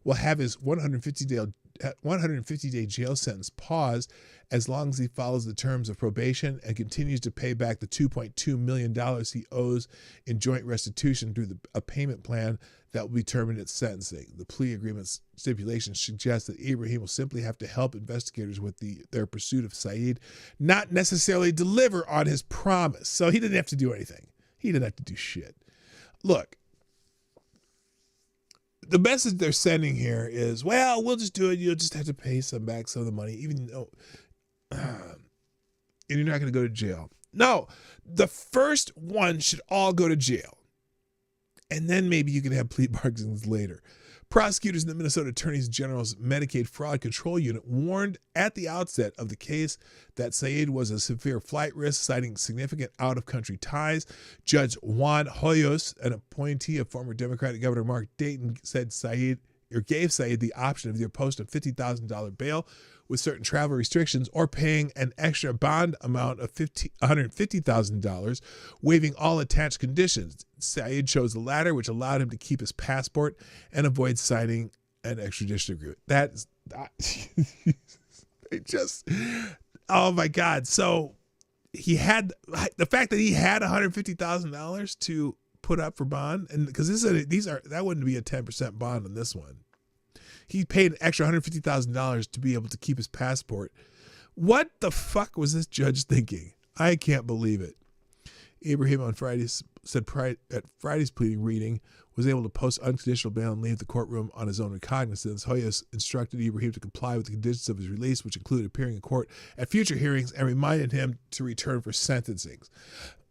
will have his 150-day jail sentence paused as long as he follows the terms of probation and continues to pay back the $2.2 million he owes in joint restitution through a payment plan that will be determined at sentencing. The plea agreement's stipulations suggest that Ibrahim will simply have to help investigators with their pursuit of Saeed, not necessarily deliver on his promise. So he didn't have to do anything. He didn't have to do shit. Look, the message they're sending here is, well, we'll just do it. You'll just have to pay some of the money, even though, and you're not going to go to jail. No, the first one should all go to jail. And then maybe you can have plea bargains later. Prosecutors in the Minnesota Attorney General's Medicaid Fraud Control Unit warned at the outset of the case that Saeed was a severe flight risk, citing significant out-of-country ties. Judge Juan Hoyos, an appointee of former Democratic Governor Mark Dayton, gave Saeed the option of either post a $50,000 bail with certain travel restrictions or paying an extra bond amount of $150,000, waiving all attached conditions. Saeed chose the latter, which allowed him to keep his passport and avoid signing an extradition agreement. That's oh my God. So he had the fact that he had $150,000 to put up for bond, and because that wouldn't be a 10% bond on this one. He paid an extra $150,000 to be able to keep his passport. What the fuck was this judge thinking? I can't believe it. Ibrahim on Friday's pleading reading was able to post unconditional bail and leave the courtroom on his own recognizance. Hoyos instructed Ibrahim to comply with the conditions of his release, which included appearing in court at future hearings, and reminded him to return for sentencing.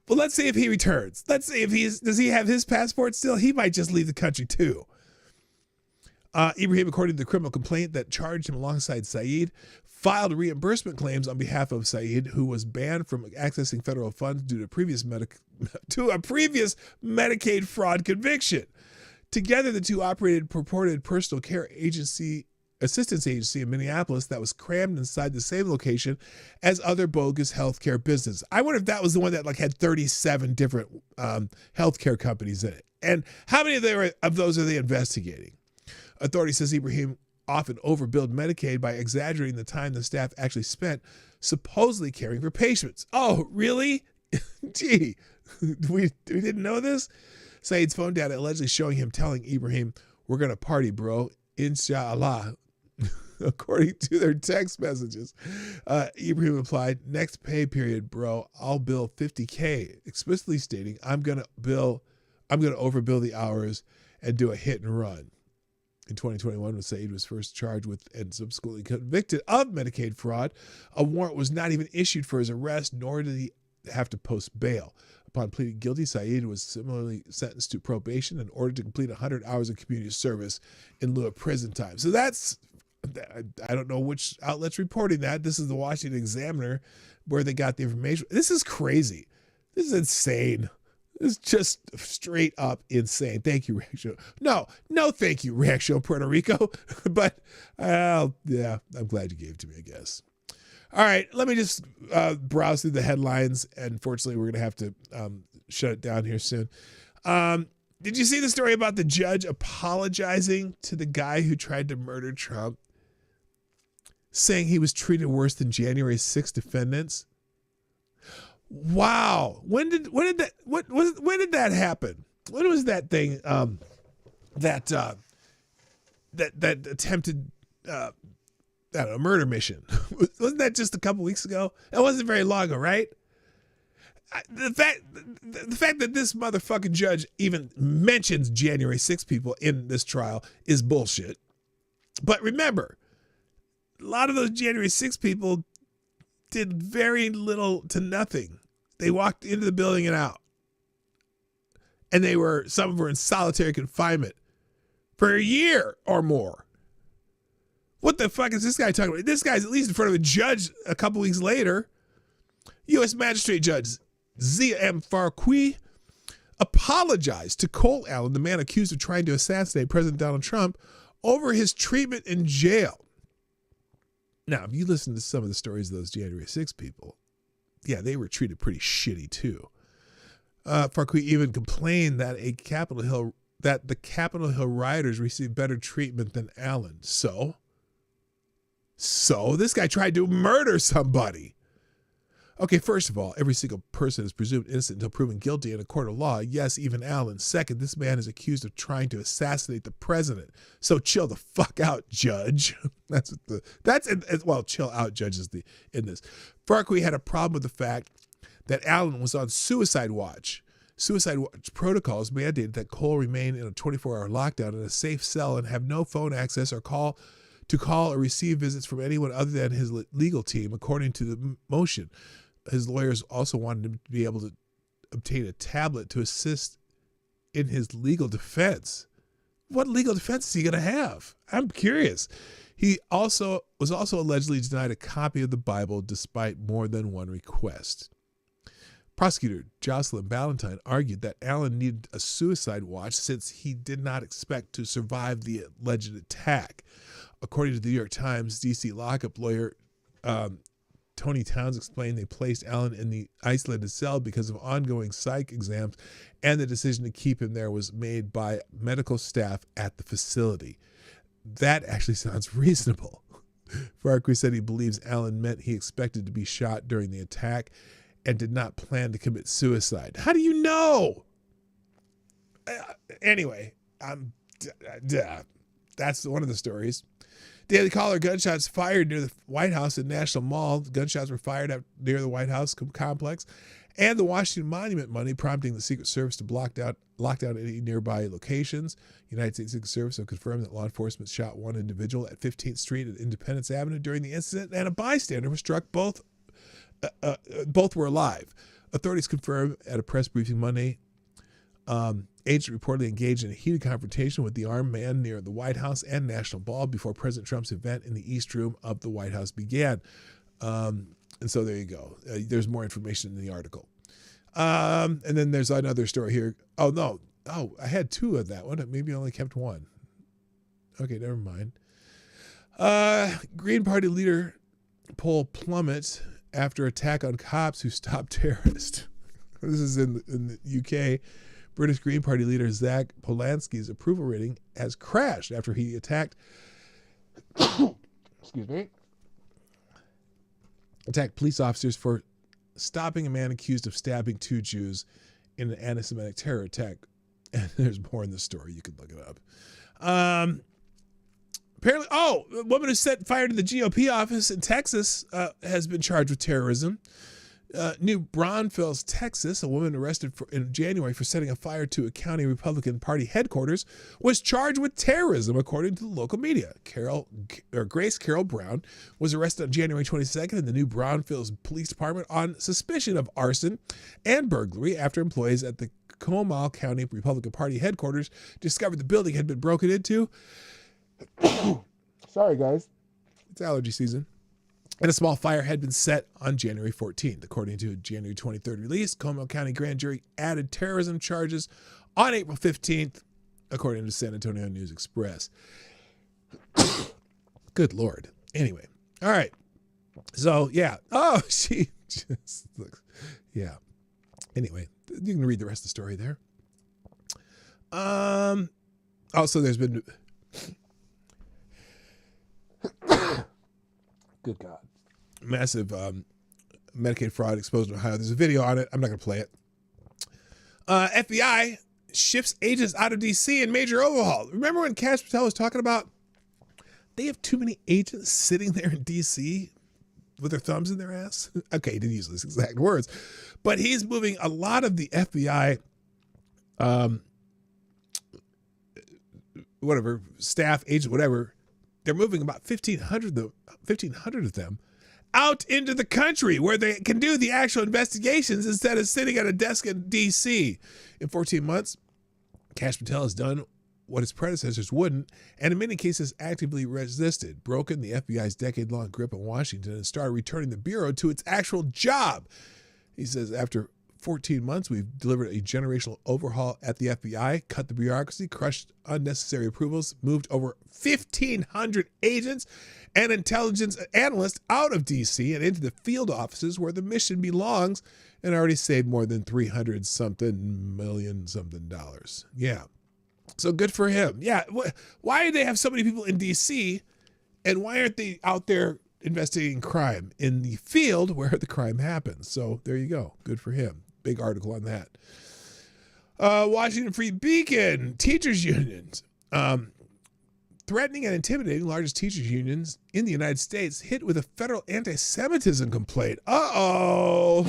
Well, let's see if he returns. Let's see if does he have his passport still? He might just leave the country too. Ibrahim, according to the criminal complaint that charged him alongside Saeed, filed reimbursement claims on behalf of Saeed, who was banned from accessing federal funds due to a previous Medicaid fraud conviction. Together, the two operated purported personal care agency assistance agency in Minneapolis that was crammed inside the same location as other bogus healthcare businesses. I wonder if that was the one that like had 37 different healthcare companies in it. And how many of those are they investigating? Authority says Ibrahim often overbilled Medicaid by exaggerating the time the staff actually spent supposedly caring for patients. Oh, really? Gee, we didn't know this? Saeed's phone data allegedly showing him telling Ibrahim, "We're going to party, bro. Inshallah." According to their text messages, Ibrahim replied, "Next pay period, bro, I'll bill $50K," explicitly stating, I'm going to overbill the hours and do a hit and run. In 2021, when Saeed was first charged with and subsequently convicted of Medicaid fraud, a warrant was not even issued for his arrest, nor did he have to post bail. Upon pleading guilty, Saeed was similarly sentenced to probation and ordered to complete 100 hours of community service in lieu of prison time. So that's, I don't know which outlet's reporting that. This is the Washington Examiner where they got the information. This is crazy. This is insane. It's just straight up insane. Thank you, Reaction. No, thank you, Reaction Puerto Rico. But, yeah, I'm glad you gave it to me, I guess. All right, let me just browse through the headlines. And fortunately, we're going to have to shut it down here soon. Did you see the story about the judge apologizing to the guy who tried to murder Trump, saying he was treated worse than January 6th defendants? Wow. When did that happen? When was that thing that attempted I don't know, murder mission? Wasn't that just a couple weeks ago? It wasn't very long ago, right? The fact that this motherfucking judge even mentions January 6 people in this trial is bullshit. But remember, a lot of those January 6 people did very little to nothing. They walked into the building and out. And some of them were in solitary confinement for a year or more. What the fuck is this guy talking about? This guy's at least in front of a judge a couple weeks later. U.S. Magistrate Judge Zia M. Farqui apologized to Cole Allen, the man accused of trying to assassinate President Donald Trump, over his treatment in jail. Now, if you listen to some of the stories of those January 6 people, yeah, they were treated pretty shitty too. Farqui even complained that the Capitol Hill rioters received better treatment than Allen. So this guy tried to murder somebody. Okay, first of all, every single person is presumed innocent until proven guilty in a court of law. Yes, even Allen. Second, this man is accused of trying to assassinate the president. So chill the fuck out, Judge. Chill out, Judge is in this. Farqui had a problem with the fact that Allen was on suicide watch. Suicide watch protocols mandated that Cole remain in a 24-hour lockdown in a safe cell and have no phone access or call or receive visits from anyone other than his legal team, according to the motion. His lawyers also wanted him to be able to obtain a tablet to assist in his legal defense. What legal defense is he going to have? I'm curious. He was also allegedly denied a copy of the Bible despite more than one request. Prosecutor Jocelyn Ballantyne argued that Allen needed a suicide watch since he did not expect to survive the alleged attack. According to the New York Times, D.C. lockup lawyer Tony Towns explained they placed Allen in the isolated cell because of ongoing psych exams, and the decision to keep him there was made by medical staff at the facility. That actually sounds reasonable. Farqui said he believes Allen meant he expected to be shot during the attack and did not plan to commit suicide. How do you know? Anyway, that's one of the stories. Daily Caller, gunshots fired near the White House at National Mall. Gunshots were fired near the White House complex and the Washington Monument Money, prompting the Secret Service to lock down any nearby locations. United States Secret Service have confirmed that law enforcement shot one individual at 15th Street and Independence Avenue during the incident, and a bystander was struck. Both were alive. Authorities confirmed at a press briefing Monday. Agents reportedly engaged in a heated confrontation with the armed man near the White House and National Mall before President Trump's event in the East Room of the White House began. And so there you go. There's more information in the article. And then there's another story here. Oh, no. Oh, I had two of that one. Maybe I only kept one. Okay, never mind. Green Party leader poll plummets after attack on cops who stopped terrorists. This is in the UK. British Green Party leader Zach Polanski's approval rating has crashed after he attacked attacked police officers for stopping a man accused of stabbing 2 Jews in an anti-Semitic terror attack. And there's more in the story. You can look it up. Apparently, a woman who set fire to the GOP office in Texas has been charged with terrorism. New Braunfels, Texas, a woman arrested in January for setting a fire to a county Republican Party headquarters was charged with terrorism, according to the local media. Grace Carol Brown was arrested on January 22nd in the New Braunfels Police Department on suspicion of arson and burglary after employees at the Comal County Republican Party headquarters discovered the building had been broken into. Sorry, guys. It's allergy season. And a small fire had been set on January 14th. According to a January 23rd release, Comal County grand jury added terrorism charges on April 15th, according to San Antonio News Express. Good Lord. Anyway. All right. So, yeah. Oh, she just looks. Yeah. Anyway, you can read the rest of the story there. Also, there's been... Good God. Massive Medicaid fraud exposed in Ohio. There's a video on it. I'm not going to play it. FBI shifts agents out of D.C. in major overhaul. Remember when Cash Patel was talking about they have too many agents sitting there in D.C. with their thumbs in their ass? Okay, he didn't use those exact words. But he's moving a lot of the FBI whatever, staff, agents, whatever. They're moving about 1,500 of them out into the country where they can do the actual investigations instead of sitting at a desk in D.C. In 14 months, Cash Patel has done what his predecessors wouldn't, and in many cases actively resisted, broken the FBI's decade-long grip on Washington and started returning the Bureau to its actual job. He says, after 14 months, we've delivered a generational overhaul at the FBI, cut the bureaucracy, crushed unnecessary approvals, moved over 1,500 agents and intelligence analysts out of D.C. and into the field offices where the mission belongs, and already saved more than $300-something million. Yeah. So good for him. Yeah. Why do they have so many people in D.C., and why aren't they out there investigating crime in the field where the crime happens? So there you go. Good for him. Big article on that. Washington Free Beacon, teachers unions. Threatening and intimidating largest teachers unions in the United States hit with a federal anti-Semitism complaint. Uh-oh.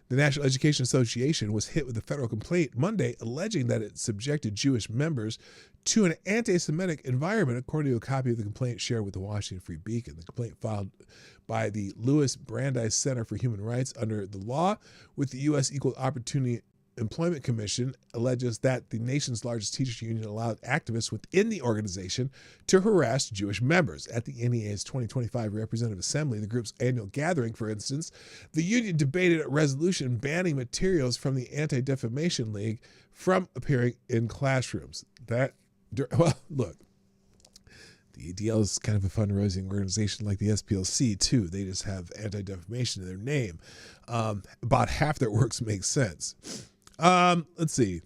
The National Education Association was hit with a federal complaint Monday alleging that it subjected Jewish members to an anti-Semitic environment, according to a copy of the complaint shared with the Washington Free Beacon. The complaint filed by the Louis Brandeis Center for Human Rights under the law with the U.S. Equal Opportunity Employment Commission alleges that the nation's largest teachers union allowed activists within the organization to harass Jewish members. At the NEA's 2025 Representative Assembly, the group's annual gathering, for instance, the union debated a resolution banning materials from the Anti-Defamation League from appearing in classrooms. Well, look, the ADL is kind of a fundraising organization like the SPLC, too. They just have anti-defamation in their name. About half their works make sense. Let's see.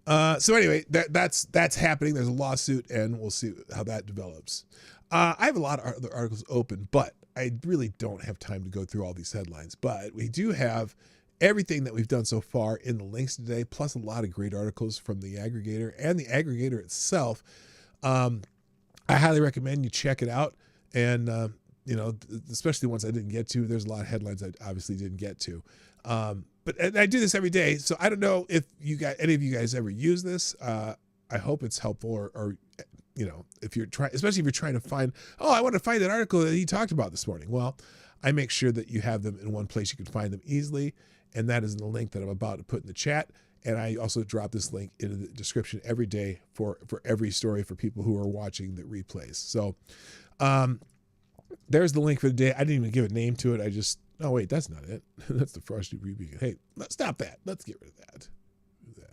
So anyway, that's happening. There's a lawsuit, and we'll see how that develops. I have a lot of other articles open, but I really don't have time to go through all these headlines. But we do have everything that we've done so far in the links today, plus a lot of great articles from the aggregator and the aggregator itself. I highly recommend you check it out. And, especially the ones I didn't get to. There's a lot of headlines I obviously didn't get to. But I do this every day, so I don't know if any of you guys ever use this. I hope it's helpful, or if you're trying, especially if you're trying to find, I want to find that article that he talked about this morning. Well, I make sure that you have them in one place you can find them easily, and that is in the link that I'm about to put in the chat. And I also drop this link in the description every day for every story for people who are watching the replays. So there's the link for the day. I didn't even give a name to it. Oh, wait, that's not it. That's the Frosty Beacon. Hey, let's stop that. Let's get rid of that.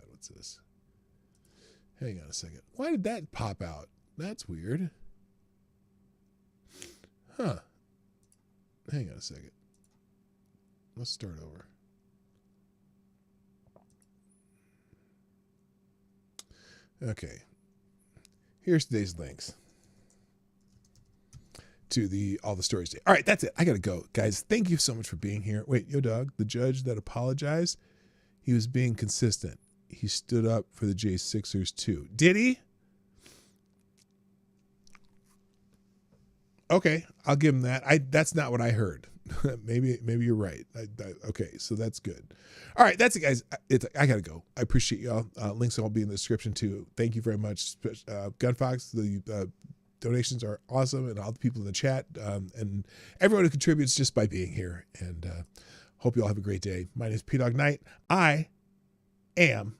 What's this? Hang on a second. Why did that pop out? That's weird. Huh. Hang on a second. Let's start over. Okay. Here's today's links to all the stories today. All right, that's it. I got to go. Guys, thank you so much for being here. Wait, yo, dog, the judge that apologized, he was being consistent. He stood up for the J6ers too. Did he? Okay, I'll give him that. That's not what I heard. maybe you're right. Okay, so that's good. All right, that's it, guys. I gotta go. I appreciate y'all. Links will all be in the description too. Thank you very much, Gunfox. The donations are awesome, and all the people in the chat, and everyone who contributes just by being here. And hope you all have a great day. My name is PDawgKnight. I am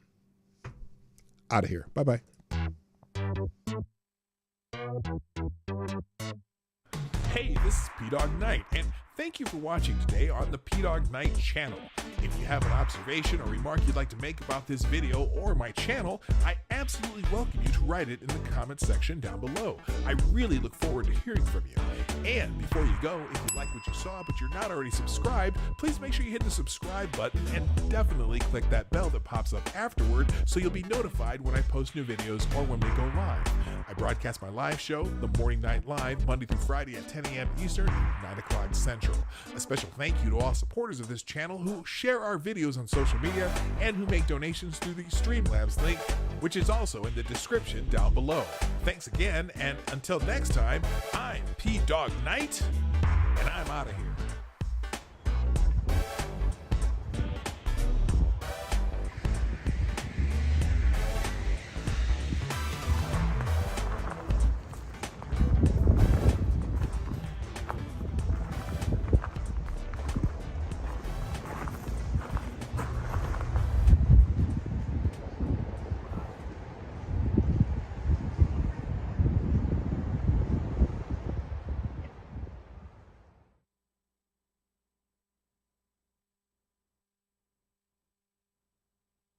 out of here. Bye-bye. Hey, this is PDawgKnight, and thank you for watching today on the PDawgKnight channel. If you have an observation or remark you'd like to make about this video or my channel, I absolutely welcome you to write it in the comments section down below. I really look forward to hearing from you. And before you go, if you like what you saw but you're not already subscribed, please make sure you hit the subscribe button and definitely click that bell that pops up afterward so you'll be notified when I post new videos or when they go live. I broadcast my live show, The Morning Night Live, Monday through Friday at 10 a.m. Eastern, 9 o'clock Central. A special thank you to all supporters of this channel who share our videos on social media and who make donations through the Streamlabs link, which is also in the description down below. Thanks again, and until next time, I'm PDawgKnight, and I'm out of here.